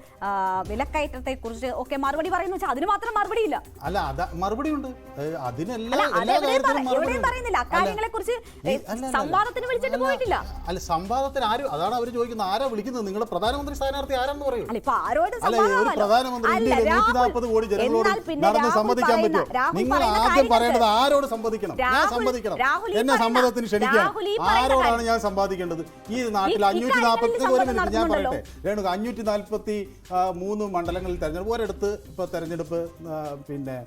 വിലക്കയറ്റത്തെക്കുറിച്ച് ഒക്കെ മറുപടി പറയുന്നു. അതിന് മാത്രം മറുപടിയില്ല. അല്ല, മറുപടിയുണ്ട്. എവിടെയും പറയുന്നില്ല അക്കാര്യങ്ങളെ കുറിച്ച്. സംവാദത്തിന് വിളിച്ചിട്ട് പോയിട്ടില്ല. അല്ല, സംവാദത്തിന് ആരും, അതാണ് അവർ ചോദിക്കുന്നത്, ആരാ വിളിക്കുന്നത്? നിങ്ങളുടെ പ്രധാനമന്ത്രി സ്ഥാനാർത്ഥി ആരാണെന്ന് പറയൂ. പ്രധാനമന്ത്രി 140 കോടി ജനങ്ങളോട് നടന്ന് സമ്മതിക്കാൻ പറ്റുമോ? നിങ്ങൾ ആദ്യം പറയേണ്ടത് ആരോട് സമ്മതിക്കണം? ഞാൻ സമ്മതിക്കണം, എന്നെ സമ്മതത്തിന് ക്ഷണിക്കണം. ആരോടാണ് ഞാൻ സമ്പാദിക്കേണ്ടത്? ഈ നാട്ടിൽ 540, ഒരു മിനിറ്റ് ഞാൻ പറയട്ടെ രേണുക, 543 മണ്ഡലങ്ങളിൽ തെരഞ്ഞെടുപ്പ്, ഒരിടത്ത് ഇപ്പോൾ തെരഞ്ഞെടുപ്പ് പിന്നെ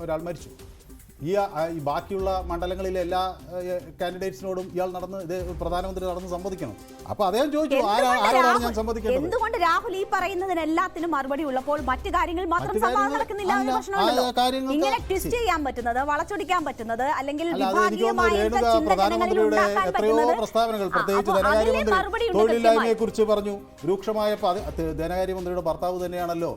ഒരാൾ മരിച്ചു. ഈ ബാക്കിയുള്ള മണ്ഡലങ്ങളിലെ എല്ലാ കാൻഡിഡേറ്റ്സിനോടും ഇയാൾ പ്രധാനമന്ത്രി നടന്ന് സംവദിക്കണം. അപ്പൊ അദ്ദേഹം ചോദിച്ചു ആരോടാണ് ഞാൻ സംവദിക്കേണ്ടത്? എന്തുകൊണ്ട് രാഹുൽ ഈ പറയുന്നതിനെല്ലാത്തിനും മറുപടി ഉള്ളപ്പോൾ മറ്റു കാര്യങ്ങളിൽ മാത്രം സംവാദം നടക്കുന്നില്ല? ഇങ്ങനെ ട്വിസ്റ്റ് ചെയ്യാൻ പറ്റുന്നത്, വളച്ചൊടിക്കാൻ പറ്റുന്നത്, അല്ലെങ്കിൽ പ്രധാനമന്ത്രിയുടെ എത്രയോ പ്രസ്താവനകൾ, പ്രത്യേകിച്ച് ധനകാര്യമന്ത്രി തൊഴിലില്ലായ്മയെ കുറിച്ച് പറഞ്ഞു. രൂക്ഷമായ ധനകാര്യമന്ത്രിയുടെ ഭർത്താവ് തന്നെയാണല്ലോ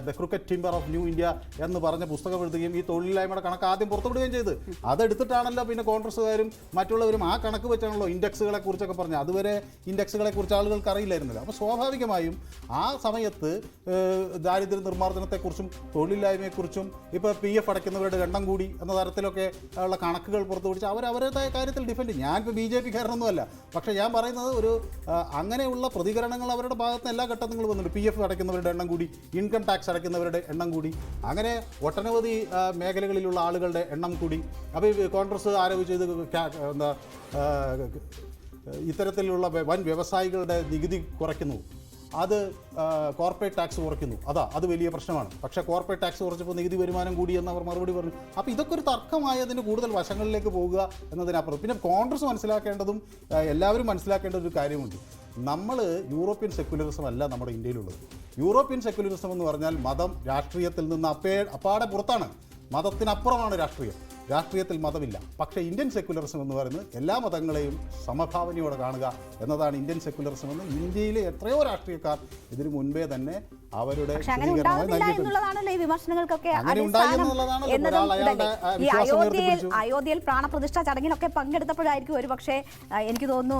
the cricket timber of new India എന്ന് പറഞ്ഞ പുസ്തകം എഴുതുകയും ഈ തൊഴിലില്ലായ്മയുടെ കണക്ക് ആദ്യം പുറത്തുവിടുകയും ചെയ്ത് അതെടുത്തിട്ടാണല്ലോ പിന്നെ കോൺഗ്രസ്സുകാരും മറ്റുള്ളവരും ആ കണക്ക് വെച്ചാണല്ലോ ഇൻഡെക്സുകളെ കുറിച്ചൊക്കെ പറഞ്ഞത്. അതുവരെ ഇൻഡെക്സുകളെ കുറിച്ച് ആളുകൾക്ക് അറിയില്ലായിരുന്നല്ലോ. അപ്പോൾ സ്വാഭാവികമായും ആ സമയത്ത് ദാരിദ്ര്യ നിർമ്മാർജ്ജനത്തെക്കുറിച്ചും തൊഴിലില്ലായ്മയെക്കുറിച്ചും ഇപ്പോൾ PF അടയ്ക്കുന്നവരുടെ എണ്ണം കൂടി എന്ന തരത്തിലൊക്കെ ഉള്ള കണക്കുകൾ പുറത്തുപിടിച്ച് അവരവരുടേതായ കാര്യത്തിൽ ഡിഫെൻഡ്. ഞാനിപ്പോൾ BJP കാരനൊന്നുമല്ല, പക്ഷേ ഞാൻ പറയുന്നത് ഒരു അങ്ങനെയുള്ള പ്രതികരണങ്ങൾ അവരുടെ ഭാഗത്ത് എല്ലാ ഘട്ടത്തിലും വന്നിട്ടുണ്ട്. PF അടയ്ക്കുന്നവരുടെ എണ്ണം കൂടി, ഇൻകം ടാക്സ് അടയ്ക്കുന്നവരുടെ എണ്ണം കൂടി, അങ്ങനെ ഒട്ടനവധി മേഖലകളിലുള്ള ആളുകളുടെ എണ്ണം കൂടി. അപ്പോൾ ഈ കോൺഗ്രസ് ആരോപിച്ചത് ഇത്തരത്തിലുള്ള വൻ വ്യവസായികളുടെ നികുതി കുറയ്ക്കുന്നു, അത് കോർപ്പറേറ്റ് ടാക്സ് കുറയ്ക്കുന്നു, അത് വലിയ പ്രശ്നമാണ്. പക്ഷേ കോർപ്പറേറ്റ് ടാക്സ് കുറച്ചപ്പോൾ നികുതി വരുമാനം കൂടി എന്ന് അവർ മറുപടി പറഞ്ഞു. അപ്പോൾ ഇതൊക്കെ ഒരു തർക്കമായതിന് കൂടുതൽ വശങ്ങളിലേക്ക് പോകുക എന്നതിനപ്പുറം പിന്നെ കോൺഗ്രസ് മനസ്സിലാക്കേണ്ടതും എല്ലാവരും മനസ്സിലാക്കേണ്ട ഒരു കാര്യമുണ്ട്. നമ്മൾ യൂറോപ്യൻ സെക്യുലറിസം അല്ല നമ്മുടെ ഇന്ത്യയിലുള്ളത്. യൂറോപ്യൻ സെക്യുലറിസം എന്ന് പറഞ്ഞാൽ മതം രാഷ്ട്രീയത്തിൽ നിന്ന് അപ്പാടെ പുറത്താണ്. മതത്തിനപ്പുറമാണ് രാഷ്ട്രീയം. രാഷ്ട്രീയത്തിൽ മതമില്ല. പക്ഷേ ഇന്ത്യൻ സെക്യുലറിസം എന്ന് പറയുന്നത് എല്ലാ മതങ്ങളെയും സമഭാവനയോടെ കാണുക എന്നതാണ് ഇന്ത്യൻ സെക്യുലറിസം എന്ന് ഇന്ത്യയിലെ എത്രയോ രാഷ്ട്രീയക്കാർ ഇതിനു മുൻപേ തന്നെ അവരുടെ അയോധ്യയിൽ പ്രാണപ്രതിഷ്ഠ ചടങ്ങിലൊക്കെ പങ്കെടുത്തപ്പോഴായിരിക്കും ഒരു പക്ഷേ എനിക്ക് തോന്നുന്നു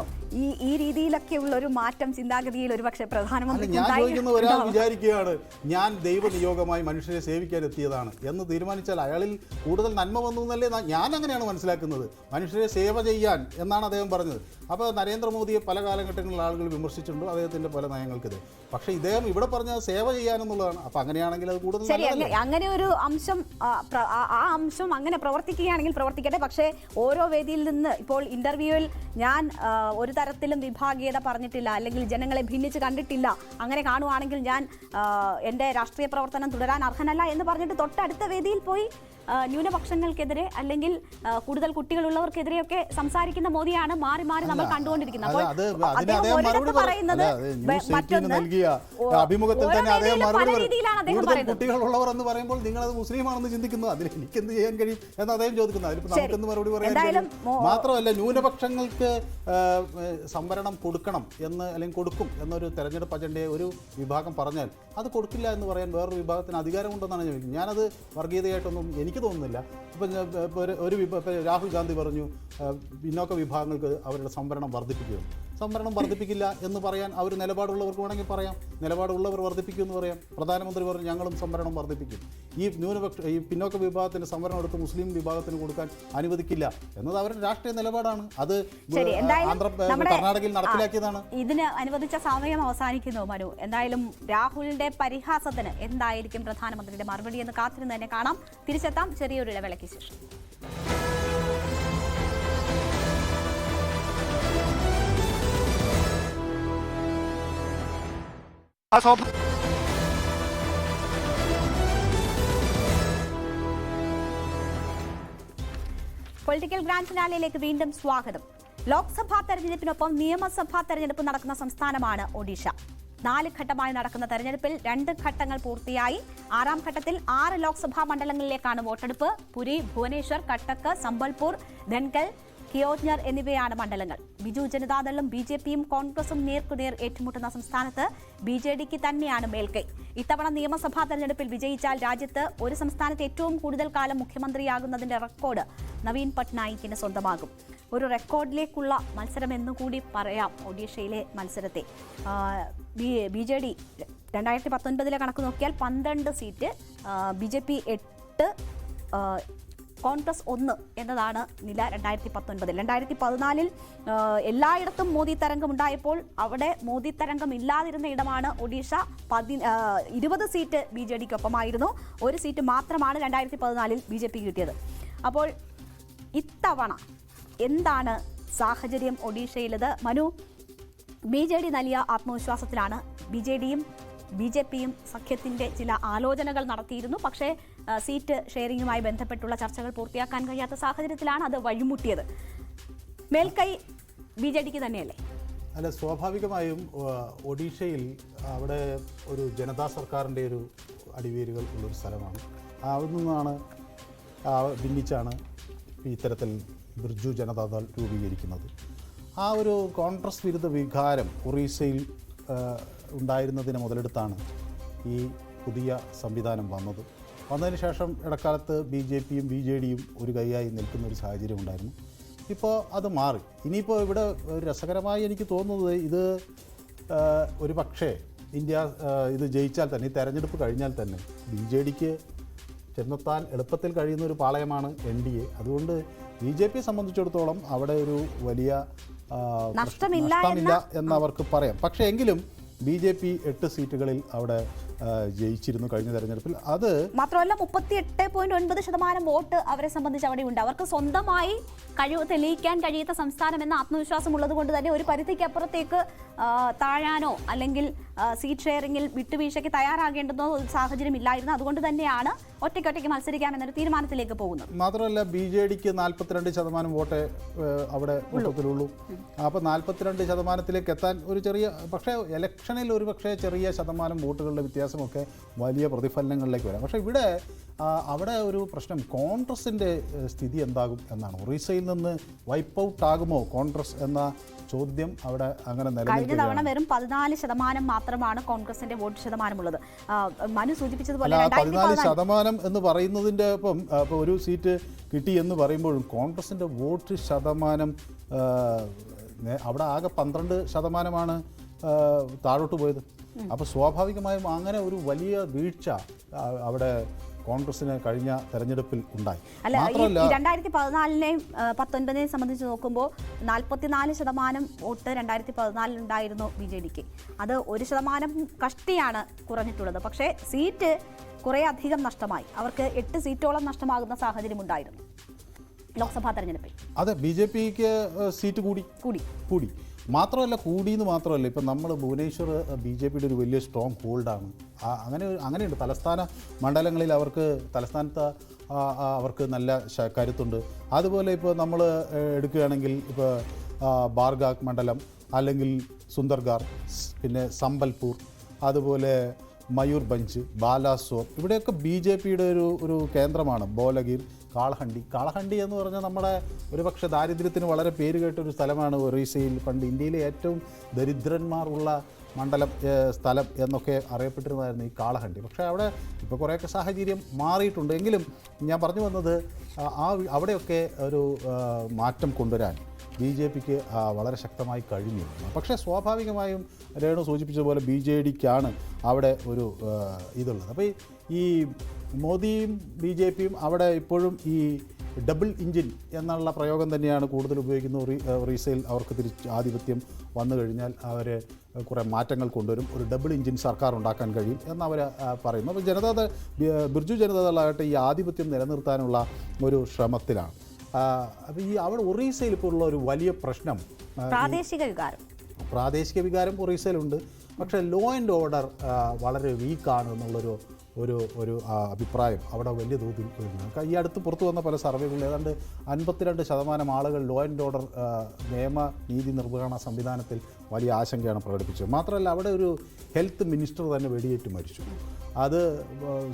ഈ രീതിയിലൊക്കെയുള്ള ഒരു മാറ്റം ചിന്താഗതിയിൽ ഒരു പക്ഷേ പ്രധാനമന്ത്രി ഞാൻ ചോദിക്കുന്ന ഒരാൾ വിചാരിക്കുകയാണ് ഞാൻ ദൈവനിയോഗമായി മനുഷ്യരെ സേവിക്കാൻ എത്തിയതാണ് എന്ന് തീരുമാനിച്ചാൽ അയാളിൽ കൂടുതൽ നന്മ വന്നു എന്നല്ലേ ഞാൻ അങ്ങനെയാണ് മനസ്സിലാക്കുന്നത്. മനുഷ്യരെ സേവ ചെയ്യാൻ എന്നാണ് അദ്ദേഹം പറഞ്ഞത്. അപ്പോൾ നരേന്ദ്രമോദിയെ പല കാലഘട്ടങ്ങളിൽ ആളുകൾ വിമർശിച്ചിട്ടുണ്ട് അദ്ദേഹത്തിൻ്റെ പല നയങ്ങൾക്കെതിരെ. പക്ഷേ ഇദ്ദേഹം ഇവിടെ പറഞ്ഞത് സേവ ചെയ്യാനെന്നുള്ളതാണ്. അപ്പോൾ അങ്ങനെയാണെങ്കിൽ അത് കൂടുതൽ അങ്ങനെ ഒരു അംശം ആ അംശം അങ്ങനെ പ്രവർത്തിക്കുകയാണെങ്കിൽ പ്രവർത്തിക്കട്ടെ. പക്ഷേ ഓരോ വേദിയിൽ നിന്ന് ഇപ്പോൾ ഇന്റർവ്യൂവിൽ ഞാൻ ഒരു തരത്തിലും വിഭാഗീയത പറഞ്ഞിട്ടില്ല, അല്ലെങ്കിൽ ജനങ്ങളെ ഭിന്നിച്ച് കണ്ടിട്ടില്ല, അങ്ങനെ കാണുവാണെങ്കിൽ ഞാൻ എൻ്റെ രാഷ്ട്രീയ പ്രവർത്തനം തുടരാൻ അർഹനല്ല എന്ന് പറഞ്ഞിട്ട് തൊട്ടടുത്ത വേദിയിൽ പോയി ന്യൂനപക്ഷങ്ങൾക്കെതിരെ അല്ലെങ്കിൽ കൂടുതൽ കുട്ടികളുള്ളവർക്കെതിരെയൊക്കെ സംസാരിക്കുന്ന മോദിയാണ് മാറി മാറി നമ്മൾ കണ്ടുകൊണ്ടിരിക്കുന്നത്. അപ്പോൾ അഭിമുഖത്തിൽ തന്നെ അദ്ദേഹം കുട്ടികളുള്ളവർ എന്ന് പറയുമ്പോൾ നിങ്ങൾ അത് മുസ്ലിമാണെന്ന് ചിന്തിക്കുന്നു, അതിന് എനിക്ക് എന്ത് ചെയ്യാൻ കഴിയും എന്ന് അദ്ദേഹം ചോദിക്കുന്നു. അതിലിപ്പോൾ നമുക്കെന്ന് മറുപടി പറയാൻ മാത്രമല്ല, ന്യൂനപക്ഷങ്ങൾക്ക് സംവരണം കൊടുക്കണം എന്ന് അല്ലെങ്കിൽ കൊടുക്കും എന്നൊരു തെരഞ്ഞെടുപ്പ് അജണ്ടയെ ഒരു വിഭാഗം പറഞ്ഞാൽ അത് കൊടുക്കില്ല എന്ന് പറയാൻ വേറൊരു വിഭാഗത്തിന് അധികാരമുണ്ടെന്നാണ് ഞാൻ ചോദിക്കുന്നത്. ഞാനത് വർഗീയതയായിട്ടൊന്നും എനിക്ക് തോന്നുന്നില്ല. ഇപ്പം രാഹുൽ ഗാന്ധി പറഞ്ഞു പിന്നോക്ക വിഭാഗങ്ങൾക്ക് അവരുടെ സംവരണം വർദ്ധിപ്പിക്കുമെന്ന്. സംവരണം വർദ്ധിപ്പിക്കില്ല എന്ന് പറയാൻ അവർ നിലപാടുള്ളവർക്ക് വേണമെങ്കിൽ പറയാം, നിലപാടുള്ളവർ വർദ്ധിപ്പിക്കും എന്ന് പറയാം. പ്രധാനമന്ത്രി പറഞ്ഞു ഞങ്ങളും സംവരണം വർദ്ധിപ്പിക്കും. ഈ പിന്നോക്ക വിഭാഗത്തിന് സംവരണം എടുത്ത് മുസ്ലിം വിഭാഗത്തിന് കൊടുക്കാൻ അനുവദിക്കില്ല എന്നത് അവരുടെ രാഷ്ട്രീയ നിലപാടാണ്. അത് കർണാടകയിൽ നടപ്പിലാക്കിയതാണ്. ഇതിന് അനുവദിച്ച സമയം അവസാനിക്കുന്നു മനു. എന്തായാലും രാഹുലിന്റെ പരിഹാസത്തിന് എന്തായിരിക്കും പ്രധാനമന്ത്രിയുടെ മറുപടി എന്ന് കാത്തിരുന്ന് തന്നെ കാണാം. തിരിച്ചെത്താം ചെറിയൊരു ഇടവേളയ്ക്ക് ശേഷം. പൊളിറ്റിക്കൽ ഗ്രാൻഡ് ഫിനാലെയിലേക്ക് വീണ്ടും സ്വാഗതം. ലോക്സഭാ തെരഞ്ഞെടുപ്പിനൊപ്പം നിയമസഭാ തെരഞ്ഞെടുപ്പ് നടക്കുന്ന സംസ്ഥാനമാണ് ഒഡീഷ. 4 ഘട്ടമായി നടക്കുന്ന തെരഞ്ഞെടുപ്പിൽ 2 ഘട്ടങ്ങൾ പൂർത്തിയായി. 6ാം ഘട്ടത്തിൽ 6 ലോക്സഭാ മണ്ഡലങ്ങളിലേക്കാണ് വോട്ടെടുപ്പ്. പുരി, ഭുവനേശ്വർ, കട്ടക്ക്, സംബൽപൂർ, ധൻകൽ, കിയോജ്ഞർ എന്നിവയാണ് മണ്ഡലങ്ങൾ. ബിജു ജനതാദളും BJPയും കോൺഗ്രസും നേർക്കുനേർ ഏറ്റുമുട്ടുന്ന സംസ്ഥാനത്ത് BJDക്ക് തന്നെയാണ് മേൽക്കൈ. ഇത്തവണ നിയമസഭാ തെരഞ്ഞെടുപ്പിൽ വിജയിച്ചാൽ രാജ്യത്ത് ഒരു സംസ്ഥാനത്ത് ഏറ്റവും കൂടുതൽ കാലം മുഖ്യമന്ത്രിയാകുന്നതിന്റെ റെക്കോർഡ് നവീൻ പട്നായിക്കിന് സ്വന്തമാകും. ഒരു റെക്കോർഡിലേക്കുള്ള മത്സരം എന്നുകൂടി പറയാം ഒഡീഷയിലെ മത്സരത്തെ. BJD 2019 കണക്ക് നോക്കിയാൽ 12 സീറ്റ്, BJP 8, കോൺഗ്രസ് 1 എന്നതാണ് നില 2019. 2014 എല്ലായിടത്തും മോദി തരംഗം ഉണ്ടായപ്പോൾ അവിടെ മോദി തരംഗം ഇല്ലാതിരുന്ന ഇടമാണ് ഒഡീഷ. 20 സീറ്റ് BJDക്കൊപ്പമായിരുന്നു. 1 സീറ്റ് മാത്രമാണ് 2014 BJP കിട്ടിയത്. അപ്പോൾ ഇത്തവണ എന്താണ് സാഹചര്യം ഒഡീഷയിലത്? മനു, BJD നൽകിയ ആത്മവിശ്വാസത്തിലാണ് BJDയും BJPയും സഖ്യത്തിൻ്റെ ചില ആലോചനകൾ നടത്തിയിരുന്നു. പക്ഷേ സീറ്റ് ഷെയറിങ്ങുമായി ബന്ധപ്പെട്ടുള്ള ചർച്ചകൾ പൂർത്തിയാക്കാൻ കഴിയാത്ത സാഹചര്യത്തിലാണ് അത് വഴിമുട്ടിയത്. മേൽക്കൈ BJDക്ക് തന്നെയല്ലേ? അല്ല, സ്വാഭാവികമായും ഒഡീഷയിൽ അവിടെ ഒരു ജനതാ സർക്കാരിൻ്റെ ഒരു അടിവേരുകൾ ഉള്ളൊരു സ്ഥലമാണ്. അവിടെ നിന്നാണ് ഭിന്നിച്ചാണ് ഇത്തരത്തിൽ ബിർജു ജനതാദൾ രൂപീകരിക്കുന്നത്. ആ ഒരു കോൺഗ്രസ് വിരുദ്ധ വികാരം ഒറീസയിൽ ഉണ്ടായിരുന്നതിനെ മുതലെടുത്താണ് ഈ പുതിയ സംവിധാനം വന്നതിന് ശേഷം ഇടക്കാലത്ത് BJPയും BJDയും ഒരു കൈയായി നിൽക്കുന്ന ഒരു സാഹചര്യം ഉണ്ടായിരുന്നു. ഇപ്പോൾ അത് മാറി. ഇനിയിപ്പോൾ ഇവിടെ രസകരമായി എനിക്ക് തോന്നുന്നത് ഇത് ഒരു പക്ഷേ ഇന്ത്യ ഇത് ജയിച്ചാൽ തന്നെ, ഈ തെരഞ്ഞെടുപ്പ് കഴിഞ്ഞാൽ തന്നെ BJDക്ക് ചെന്നെത്താൻ എളുപ്പത്തിൽ കഴിയുന്ന ഒരു പാളയമാണ് NDA. അതുകൊണ്ട് BJPയെ സംബന്ധിച്ചിടത്തോളം അവിടെ ഒരു വലിയ നഷ്ടമില്ല എന്നവർക്ക് പറയാം. പക്ഷേ എങ്കിലും BJP 8 സീറ്റുകളിൽ അവിടെ ജയിച്ചിരുന്നു കഴിഞ്ഞ തെരഞ്ഞെടുപ്പിൽ. അത് മാത്രമല്ല 38.9% വോട്ട് അവരെ സംബന്ധിച്ച് അവിടെ ഉണ്ട്. അവർക്ക് സ്വന്തമായി കഴിവ് തെളിയിക്കാൻ കഴിയാത്ത സംസ്ഥാനം എന്ന ആത്മവിശ്വാസം ഉള്ളത് കൊണ്ട് തന്നെ ഒരു പരിധിക്കപ്പുറത്തേക്ക് താഴാനോ അല്ലെങ്കിൽ സീറ്റ് ഷെയറിങ്ങിൽ വിട്ടുവീഴ്ചയ്ക്ക് തയ്യാറാകേണ്ടുന്ന ഒരു സാഹചര്യം ഇല്ലായിരുന്നു. അതുകൊണ്ട് തന്നെയാണ് ഒറ്റയ്ക്കൊറ്റയ്ക്ക് മത്സരിക്കാമെന്നൊരു തീരുമാനത്തിലേക്ക് പോകുന്നത്. മാത്രമല്ല BJDക്ക് 42% വോട്ടേ അവിടെ മൊത്തത്തിലുള്ളൂ. അപ്പോൾ 42% എത്താൻ ഒരു ചെറിയ, പക്ഷേ ഇലക്ഷനിൽ ഒരു പക്ഷേ ചെറിയ ശതമാനം വോട്ടുകളുടെ വ്യത്യാസമൊക്കെ വലിയ പ്രതിഫലനങ്ങളിലേക്ക് വരാം. പക്ഷേ ഇവിടെ അവിടെ ഒരു പ്രശ്നം കോൺഗ്രസിൻ്റെ സ്ഥിതി എന്താകും എന്നാണ്. ഒറീസയിൽ നിന്ന് വൈപ്പ് ഔട്ട് ആകുമോ കോൺഗ്രസ് എന്ന ചോദ്യം അവിടെ അങ്ങനെ കഴിഞ്ഞ തവണ വെറും 14% മാത്രമാണ് കോൺഗ്രസിന്റെ വോട്ട് ശതമാനമുള്ളത്. മനു സൂചിപ്പിച്ചതുപോലെ 14% എന്ന് പറയുന്നതിൻ്റെ ഒപ്പം ഇപ്പോൾ ഒരു സീറ്റ് കിട്ടി എന്ന് പറയുമ്പോഴും കോൺഗ്രസിൻ്റെ വോട്ട് ശതമാനം അവിടെ ആകെ 12% താഴോട്ട് പോയത്. അപ്പോൾ സ്വാഭാവികമായും അങ്ങനെ ഒരു വലിയ വീഴ്ച അവിടെ കോൺഗ്രസിന് കഴിഞ്ഞ തെരഞ്ഞെടുപ്പിൽ ഉണ്ടായി. അല്ല, 2014നെയും 2019നെയും സംബന്ധിച്ച് നോക്കുമ്പോൾ 44% വോട്ട് 2014 ഉണ്ടായിരുന്നു BJDക്ക്. അത് 1% കഷ്ടിയാണ് കുറഞ്ഞിട്ടുള്ളത്. പക്ഷേ സീറ്റ് കുറേ അധികം നഷ്ടമായി. അവർക്ക് 8 സീറ്റോളം നഷ്ടമാകുന്ന സാഹചര്യം ഉണ്ടായിരുന്നു ലോക്സഭാ തെരഞ്ഞെടുപ്പിൽ. അതെ, BJPക്ക് സീറ്റ് കൂടി മാത്രമല്ല, കൂടിയെന്ന് മാത്രമല്ല, ഇപ്പം നമ്മൾ ഭുവനേശ്വർ BJPയുടെ ഒരു വലിയ സ്ട്രോങ് ഹോൾഡാണ്. അങ്ങനെയുണ്ട്. തലസ്ഥാന മണ്ഡലങ്ങളിൽ തലസ്ഥാനത്ത് അവർക്ക് നല്ല കരുത്തുണ്ട്. അതുപോലെ ഇപ്പോൾ നമ്മൾ എടുക്കുകയാണെങ്കിൽ ഇപ്പോൾ ബാർഗാഗ് മണ്ഡലം, അല്ലെങ്കിൽ സുന്ദർഗാർ, പിന്നെ സംബൽപൂർ, അതുപോലെ മയൂർഭഞ്ച്, ബാലാസോർ, ഇവിടെയൊക്കെ BJPയുടെ ഒരു കേന്ദ്രമാണ്. ബോലഗീർ, കാളഹണ്ടി എന്ന് പറഞ്ഞാൽ നമ്മുടെ ഒരുപക്ഷെ ദാരിദ്ര്യത്തിന് വളരെ പേര് കേട്ട ഒരു സ്ഥലമാണ് ഒറീസയിൽ. പണ്ട് ഇന്ത്യയിലെ ഏറ്റവും ദരിദ്രന്മാർ ഉള്ള സ്ഥലം എന്നൊക്കെ അറിയപ്പെട്ടിരുന്നതായിരുന്നു ഈ കാളഹണ്ടി. പക്ഷേ അവിടെ ഇപ്പോൾ കുറേയൊക്കെ സാഹചര്യം മാറിയിട്ടുണ്ട്. എങ്കിലും ഞാൻ പറഞ്ഞു വന്നത് അവിടെയൊക്കെ ഒരു മാറ്റം കൊണ്ടുവരാൻ BJPക്ക് വളരെ ശക്തമായി കഴിഞ്ഞിരുന്നു. പക്ഷേ സ്വാഭാവികമായും രേണു സൂചിപ്പിച്ചതുപോലെ BJDക്കാണ് അവിടെ ഒരു ഇതുള്ളത്. അപ്പോൾ ഈ മോദിയും BJPയും അവിടെ ഇപ്പോഴും ഈ ഡബിൾ എഞ്ചിൻ എന്നുള്ള പ്രയോഗം തന്നെയാണ് കൂടുതൽ ഉപയോഗിക്കുന്നത്. ഒറീസയിൽ അവർക്ക് ആധിപത്യം വന്നു കഴിഞ്ഞാൽ അവർ കുറേ മാറ്റങ്ങൾ കൊണ്ടുവരും, ഒരു ഡബിൾ എഞ്ചിൻ സർക്കാർ ഉണ്ടാക്കാൻ കഴിയും എന്നവർ പറയുന്നു. അപ്പോൾ ബിർജു ജനതാദളാകട്ടെ ഈ ആധിപത്യം നിലനിർത്താനുള്ള ഒരു ശ്രമത്തിലാണ്. അപ്പോൾ ഈ അവിടെ ഒറീസയിൽ ഇപ്പോൾ ഉള്ള ഒരു വലിയ പ്രശ്നം പ്രാദേശിക വികാരം ഒറീസയിലുണ്ട്. പക്ഷേ ലോ ആൻഡ് ഓർഡർ വളരെ വീക്കാണ് എന്നുള്ളൊരു അഭിപ്രായം അവിടെ വലിയ തോതിൽ വരുന്നു. ഈ അടുത്ത് പുറത്തു വന്ന പല സർവേകളിൽ ഏതാണ്ട് 52% ആളുകൾ ലോ ആൻഡ് ഓർഡർ നീതി നിർവഹണ സംവിധാനത്തിൽ വലിയ ആശങ്കയാണ് പ്രകടിപ്പിച്ചത്. മാത്രമല്ല, അവിടെ ഒരു ഹെൽത്ത് മിനിസ്റ്റർ തന്നെ വെടിയേറ്റ് മരിച്ചു. അത്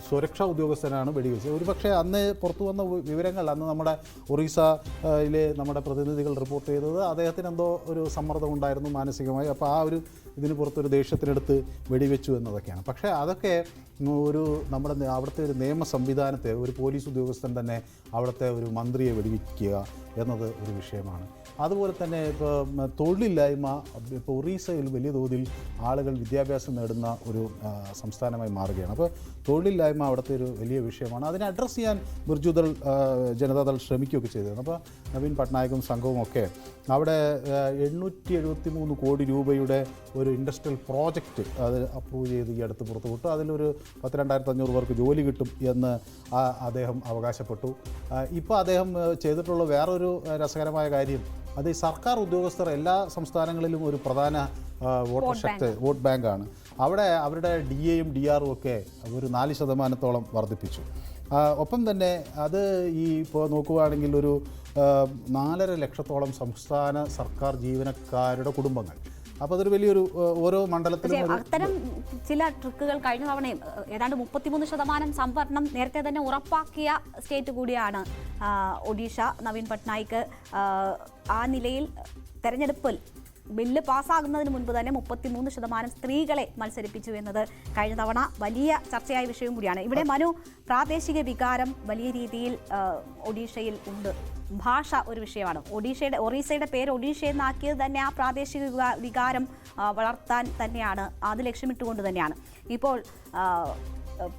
സുരക്ഷാ ഉദ്യോഗസ്ഥനാണ് വെടിവെച്ചത്. ഒരുപക്ഷെ അന്ന് പുറത്തു വന്ന വിവരങ്ങൾ, അന്ന് നമ്മുടെ ഒറീസയിലെ നമ്മുടെ പ്രതിനിധികൾ റിപ്പോർട്ട് ചെയ്തത് അദ്ദേഹത്തിന് എന്തോ ഒരു സമ്മർദ്ദം ഉണ്ടായിരുന്നു മാനസികമായി. അപ്പോൾ ഇതിന് പുറത്തൊരു ദേഷ്യത്തിനെടുത്ത് വെടിവെച്ചു എന്നതൊക്കെയാണ്. പക്ഷേ അതൊക്കെ നമ്മുടെ അവിടുത്തെ ഒരു നിയമ സംവിധാനത്തെ, ഒരു പോലീസ് ഉദ്യോഗസ്ഥൻ തന്നെ അവിടുത്തെ ഒരു മന്ത്രിയെ വെടിവെക്കുക എന്നത് ഒരു വിഷയമാണ്. അതുപോലെ തന്നെ ഇപ്പോൾ തൊഴിലില്ലായ്മ, ഇപ്പോൾ ഒറീസയിൽ വലിയ തോതിൽ ആളുകൾ വിദ്യാഭ്യാസം നേടുന്ന ഒരു സംസ്ഥാനമായി മാറുകയാണ്. അപ്പോൾ തൊഴിലില്ലായ്മ അവിടുത്തെ ഒരു വലിയ വിഷയമാണ്. അതിനെ അഡ്രസ്സ് ചെയ്യാൻ ബിർജു ജനതാദൾ ശ്രമിക്കുകയൊക്കെ ചെയ്തിരുന്നു. അപ്പോൾ നവീൻ പട്നായകും സംഘവും ഒക്കെ അവിടെ 873 കോടി രൂപയുടെ ഒരു ഇൻഡസ്ട്രിയൽ പ്രോജക്റ്റ് അത് അപ്രൂവ് ചെയ്ത് ഈ അടുത്ത് പുറത്തുവിട്ടു. അതിലൊരു 12,500 പേർക്ക് ജോലി കിട്ടും എന്ന് അദ്ദേഹം അവകാശപ്പെട്ടു. ഇപ്പോൾ അദ്ദേഹം ചെയ്തിട്ടുള്ള വേറൊരു രസകരമായ കാര്യം, അത് ഈ സർക്കാർ ഉദ്യോഗസ്ഥർ എല്ലാ സംസ്ഥാനങ്ങളിലും ഒരു പ്രധാന വോട്ട് ബാങ്കാണ്. അവിടെ അവരുടെ DAയും DRഉം ഒക്കെ ഒരു 4% വർദ്ധിപ്പിച്ചു. ഒപ്പം തന്നെ അത് ഈ ഇപ്പോൾ നോക്കുകയാണെങ്കിൽ ഒരു 4.5 ലക്ഷത്തോളം സംസ്ഥാന സർക്കാർ ജീവനക്കാരുടെ കുടുംബങ്ങൾ. അപ്പോൾ അതൊരു വലിയൊരു ഓരോ മണ്ഡലത്തിലും അത്തരം ചില ട്രിക്കുകൾ കഴിഞ്ഞ തവണയും ഏതാണ്ട് 33% സംവരണം നേരത്തെ തന്നെ ഉറപ്പാക്കിയ സ്റ്റേറ്റ് കൂടിയാണ് ഒഡീഷ. നവീൻ പട്നായിക്ക് ആ നിലയിൽ തെരഞ്ഞെടുപ്പിൽ ബില്ല് പാസ്സാകുന്നതിന് മുൻപ് തന്നെ 33% സ്ത്രീകളെ മത്സരിപ്പിച്ചു എന്നത് കഴിഞ്ഞ തവണ വലിയ ചർച്ചയായ വിഷയം കൂടിയാണ്. ഇവിടെ മനു, പ്രാദേശിക വികാരം വലിയ രീതിയിൽ ഒഡീഷയിൽ ഉണ്ട്. ഭാഷ ഒരു വിഷയമാണ്. ഒറീസയുടെ പേര് ഒഡീഷ എന്നാക്കിയത് തന്നെ ആ പ്രാദേശിക വികാരം വളർത്താൻ തന്നെയാണ്, അത് ലക്ഷ്യമിട്ടുകൊണ്ട് തന്നെയാണ്. ഇപ്പോൾ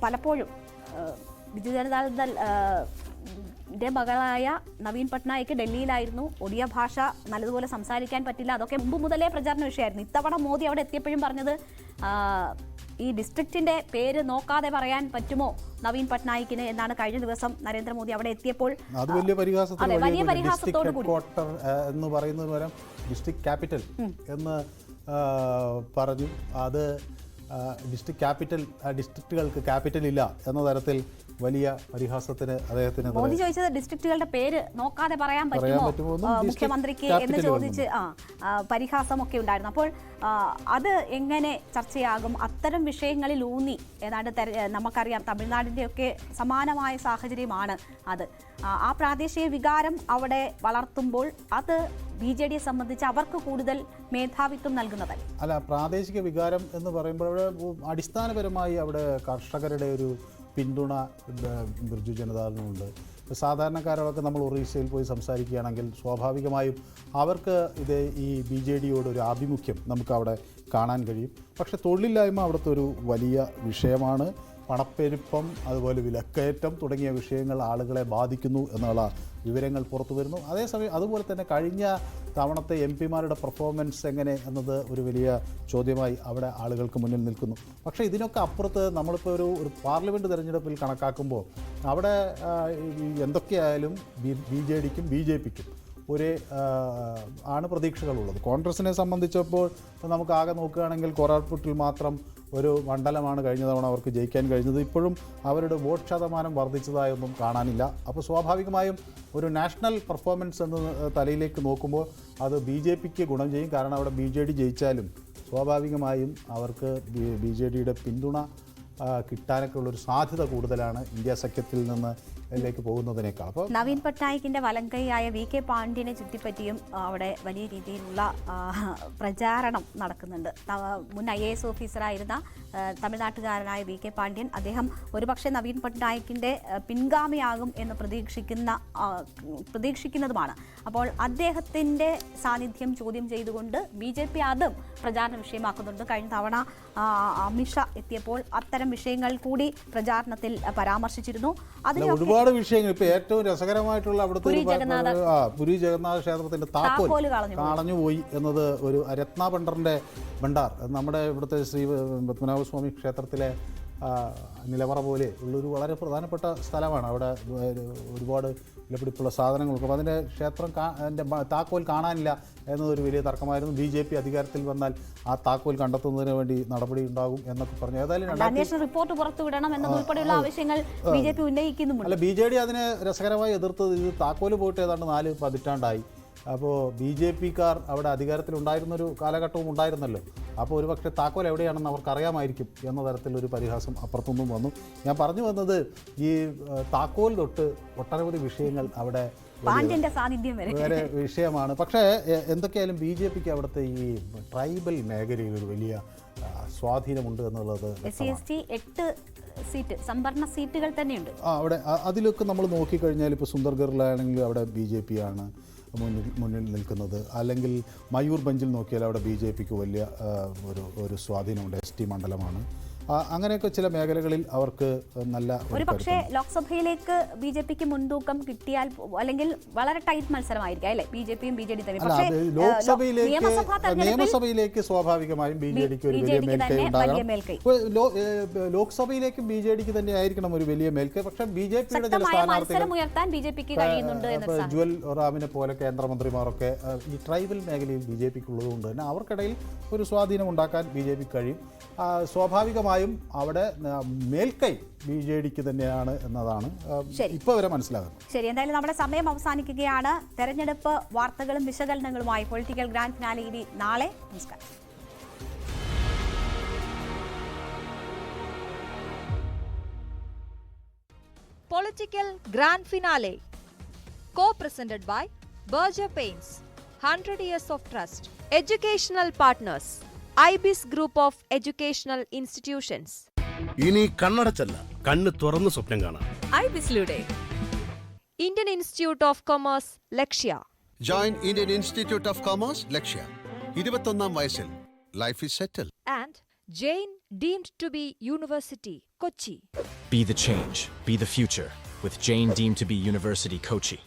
പലപ്പോഴും ബിജു ജനതാദൾ മകളായ നവീൻ പട്നായിക്ക് ഡൽഹിയിലായിരുന്നു. ഒഡിയ ഭാഷ നല്ലതുപോലെ സംസാരിക്കാൻ പറ്റില്ല. അതൊക്കെ മുമ്പ് മുതലേ പ്രചാരണ വിഷയമായിരുന്നു. ഇത്തവണ മോദി അവിടെ എത്തിയപ്പോഴും പറഞ്ഞത് ഈ ഡിസ്ട്രിക്റ്റിന്റെ പേര് നോക്കാതെ പറയാൻ പറ്റുമോ നവീൻ പട്നായിക്കിന് എന്നാണ് കഴിഞ്ഞ ദിവസം നരേന്ദ്രമോദി അവിടെ എത്തിയപ്പോൾ അത് വലിയ പരിഹാസത്തോടു കൂടി എന്ന് പറയുന്നതിന് പകരം ഡിസ്ട്രിക്ട് ക്യാപിറ്റൽ എന്ന് പറഞ്ഞു. അത് ഡിസ്ട്രിക്റ്റുകൾക്ക് ക്യാപിറ്റൽ ഇല്ല എന്ന തരത്തിൽ വലിയ പരിഹാസത്തിന് അദ്ദേഹത്തിന് മോദി ചോദിച്ചത് ഡിസ്ട്രിക്റ്റുകളുടെ പേര് നോക്കാതെ പറയാൻ പറ്റുമോ മുഖ്യമന്ത്രിക്ക് എന്ന് ചോദിച്ച് പരിഹാസമൊക്കെ ഉണ്ടായിരുന്നു. അപ്പോൾ അത് എങ്ങനെ ചർച്ചയാകും? അത്തരം വിഷയങ്ങളിൽ ഊന്നി ഏതാണ്ട് നമുക്കറിയാം തമിഴ്നാടിൻ്റെയൊക്കെ സമാനമായ സാഹചര്യമാണ് അത്. ആ പ്രാദേശിക വികാരം അവിടെ വളർത്തുമ്പോൾ അത് BJDയെ സംബന്ധിച്ച് അവർക്ക് കൂടുതൽ മേധാവിത്വം നൽകുന്നതല്ല. അല്ല, പ്രാദേശിക വികാരം എന്ന് പറയുമ്പോൾ അവിടെ അടിസ്ഥാനപരമായി അവിടെ കർഷകരുടെ ഒരു പിന്തുണ ബിർജു ജനതാദളിനുണ്ട്. സാധാരണക്കാരോടൊക്കെ നമ്മൾ ഒറീസയിൽ പോയി സംസാരിക്കുകയാണെങ്കിൽ സ്വാഭാവികമായും അവർക്ക് ഇത് ഈ BJDയോട് ഒരു ആഭിമുഖ്യം നമുക്ക് അവിടെ കാണാൻ കഴിയും. പക്ഷേ തൊഴിലില്ലായ്മ അവിടുത്തെ ഒരു വലിയ വിഷയമാണ്. പണപ്പെരുപ്പം, അതുപോലെ വിലക്കയറ്റം തുടങ്ങിയ വിഷയങ്ങൾ ആളുകളെ ബാധിക്കുന്നു എന്നുള്ള വിവരങ്ങൾ പുറത്തു വരുന്നു. അതേസമയം അതുപോലെ തന്നെ കഴിഞ്ഞ തവണത്തെ MP-മാരുടെ പെർഫോമൻസ് എങ്ങനെ എന്നത് ഒരു വലിയ ചോദ്യമായി അവിടെ ആളുകൾക്ക് മുന്നിൽ നിൽക്കുന്നു. പക്ഷേ ഇതിനൊക്കെ അപ്പുറത്ത് നമ്മളിപ്പോൾ ഒരു പാർലമെൻറ്റ് തിരഞ്ഞെടുപ്പിൽ കണക്കാക്കുമ്പോൾ അവിടെ എന്തൊക്കെയായാലും BJDക്കും BJPക്കും ഒരേ ആണ് പ്രതീക്ഷകളുള്ളത്. കോൺഗ്രസിനെ സംബന്ധിച്ചപ്പോൾ നമുക്ക് ആകെ നോക്കുകയാണെങ്കിൽ കോരാർപുട്ടിൽ മാത്രം ഒരു മണ്ഡലമാണ് കഴിഞ്ഞ തവണ അവർക്ക് ജയിക്കാൻ കഴിഞ്ഞത്. ഇപ്പോഴും അവരുടെ വോട്ട് ശതമാനം വർദ്ധിച്ചതായൊന്നും കാണാനില്ല. അപ്പോൾ സ്വാഭാവികമായും ഒരു നാഷണൽ പെർഫോമൻസ് എന്ന തലയിലേക്ക് നോക്കുമ്പോൾ അത് BJPക്ക് ഗുണം ചെയ്യും. കാരണം അവിടെ BJD ജയിച്ചാലും സ്വാഭാവികമായും അവർക്ക് BJDയുടെ പിന്തുണ കിട്ടാനൊക്കെ ഉള്ളൊരു സാധ്യത കൂടുതലാണ് ഇന്ത്യ സഖ്യത്തിൽ നിന്ന് ലേക്ക് പോകുന്നതിനേക്കാൾ. അപ്പോൾ നവീൻ പട്നായിക്കിന്റെ വലങ്കൈയായ VK പാണ്ഡ്യനെ ചുറ്റിപ്പറ്റിയും അവിടെ വലിയ രീതിയിലുള്ള പ്രചാരണം നടക്കുന്നുണ്ട്. മുൻ IAS ഓഫീസറായിരുന്ന തമിഴ്നാട്ടുകാരനായ VK പാണ്ഡ്യൻ, അദ്ദേഹം ഒരുപക്ഷെ നവീൻ പട്നായിക്കിന്റെ പിൻഗാമിയാകും എന്ന് പ്രതീക്ഷിക്കുന്നതുമാണ്. അപ്പോൾ അദ്ദേഹത്തിന്റെ സാന്നിധ്യം ചോദ്യം ചെയ്തുകൊണ്ട് BJP അതും പ്രചാരണ വിഷയമാക്കുന്നുണ്ട്. കഴിഞ്ഞ തവണ അമിത്ഷാ എത്തിയപ്പോൾ അത്തരം വിഷയങ്ങൾ കൂടി പ്രചാരണത്തിൽ പരാമർശിച്ചിരുന്നു. ഒരുപാട് വിഷയങ്ങൾ. ഇപ്പൊ ഏറ്റവും രസകരമായിട്ടുള്ള അവിടുത്തെ പുരി ജഗന്നാഥ ക്ഷേത്രത്തിന്റെ താക്കോൽ കളഞ്ഞുപോയി എന്നത് ഒരു ഭണ്ഡാർ നമ്മുടെ ഇവിടുത്തെ ശ്രീ പത്മനാഭസ്വാമി ക്ഷേത്രത്തിലെ നിലവറ പോലെ ഉള്ളൊരു വളരെ പ്രധാനപ്പെട്ട സ്ഥലമാണ്. അവിടെ ഒരുപാട് വിലപിടിപ്പുള്ള സാധനങ്ങളൊക്കെ. അപ്പോൾ അതിൻ്റെ ക്ഷേത്രം താക്കോൽ കാണാനില്ല എന്നതൊരു വലിയ തർക്കമായിരുന്നു. BJP അധികാരത്തിൽ വന്നാൽ ആ താക്കോൽ കണ്ടെത്തുന്നതിന് വേണ്ടി നടപടി ഉണ്ടാകും എന്നൊക്കെ പറഞ്ഞു. ഏതായാലും റിപ്പോർട്ട് പുറത്തുവിടണം എന്നതുൾപ്പെടെയുള്ള ആവശ്യങ്ങൾ BJP ഉന്നയിക്കുന്നുമുണ്ട്. അല്ല, BJD അതിനെ രസകരമായി എതിർത്തത് ഇത് താക്കോൽ പോയിട്ട് ഏതാണ്ട് 4 പതിറ്റാണ്ടായി. അപ്പോൾ BJPക്കാർ അവിടെ അധികാരത്തിലുണ്ടായിരുന്നൊരു കാലഘട്ടവും ഉണ്ടായിരുന്നല്ലോ. അപ്പോൾ ഒരുപക്ഷെ താക്കോൽ എവിടെയാണെന്ന് അവർക്കറിയാമായിരിക്കും എന്ന തരത്തിലൊരു പരിഹാസം അപ്പുറത്തുനിന്നും വന്നു. ഞാൻ പറഞ്ഞു വന്നത് ഈ താക്കോൽ തൊട്ട് ഒട്ടനവധി വിഷയങ്ങൾ അവിടെ വേറെ വിഷയമാണ്. പക്ഷേ എന്തൊക്കെയായാലും BJPക്ക് അവിടുത്തെ ഈ ട്രൈബൽ മേഖലയിൽ ഒരു വലിയ സ്വാധീനമുണ്ട് എന്നുള്ളത്. 8 സീറ്റ് സംവരണ സീറ്റുകൾ തന്നെയുണ്ട് അവിടെ. അതിലൊക്കെ നമ്മൾ നോക്കിക്കഴിഞ്ഞാൽ ഇപ്പോൾ സുന്ദർഗറിലാണെങ്കിൽ അവിടെ BJP ആണ് മുന്നിൽ നിൽക്കുന്നത്. അല്ലെങ്കിൽ മയൂർ ബഞ്ചിൽ നോക്കിയാൽ അവിടെ BJPക്ക് വലിയ ഒരു സ്വാധീനമുണ്ട്. ST മണ്ഡലമാണ്. അങ്ങനെയൊക്കെ ചില മേഖലകളിൽ അവർക്ക് നല്ല ഒരു പക്ഷേ ലോക്സഭയിലേക്ക് ബി.ജെ.പിക്ക് മുൻതൂക്കം കിട്ടിയാൽ അല്ലെങ്കിൽ വളരെ ടൈറ്റ് മത്സരമായിരിക്കും അല്ലേ ബി.ജെ.പിയും ബി.ജെ.ഡി തമ്മിൽ. പക്ഷേ നിയമസഭയിലേക്ക് സ്വാഭാവികമായും ബി.ജെ.ഡിക്ക് ഒരു വലിയ മേൽക്കൈ ഉണ്ടാകണം. ലോക്സഭയിലേക്കും ബി.ജെ.ഡിക്ക് തന്നെ ആയിരിക്കണം ഒരു വലിയ മേൽക്കൈ. പക്ഷേ ബി.ജെ.പിയുടെ ചില സ്ഥാനാർത്ഥികൾ ജ്വൽ ഒറാമിനെ പോലെ കേന്ദ്രമന്ത്രിമാരൊക്കെ ഈ ട്രൈബൽ മേഖലയിൽ ബി.ജെ.പിക്ക് ഉള്ളതുകൊണ്ട് തന്നെ അവർക്കിടയിൽ ഒരു സ്വാധീനം ഉണ്ടാക്കാൻ ബി.ജെ.പിക്ക് കഴിയും. സ്വാഭാവികമായും അവിടെ മേൽക്കൈ ബി.ജെ.ഡിക്ക് തന്നെയാണ് എന്നതാണ് ഇപ്പോൾ വരെ മനസ്സിലാകുന്നത്. ശരി, എന്തായാലും നമ്മുടെ സമയം അവസാനിക്കുകയാണ്. തെരഞ്ഞെടുപ്പ് വാർത്തകളും വിശകലനങ്ങളുമായി പൊളിറ്റിക്കൽ ഗ്രാൻഡ് ഫിനാലെ ഇനി നാളെ. നമസ്കാരം. Political Grand Finale, co-presented by Berger Paints, 100 years of trust. Educational partners, IBIS Group of Educational Institutions. ഇനി കണ്ണടച്ചല്ല, കണ്ണ് തുറന്ന് സ്വപ്നം കാണാം. IBISലൂടെ Indian Institute of Commerce, Lakshya. Join Indian Institute of Commerce, ലക്ഷ്യ. 21ാം വയസ്സിൽ life is settle. And Jain deemed to be University, Kochi. Be the change, be the future, with Jain deemed to be University Kochi.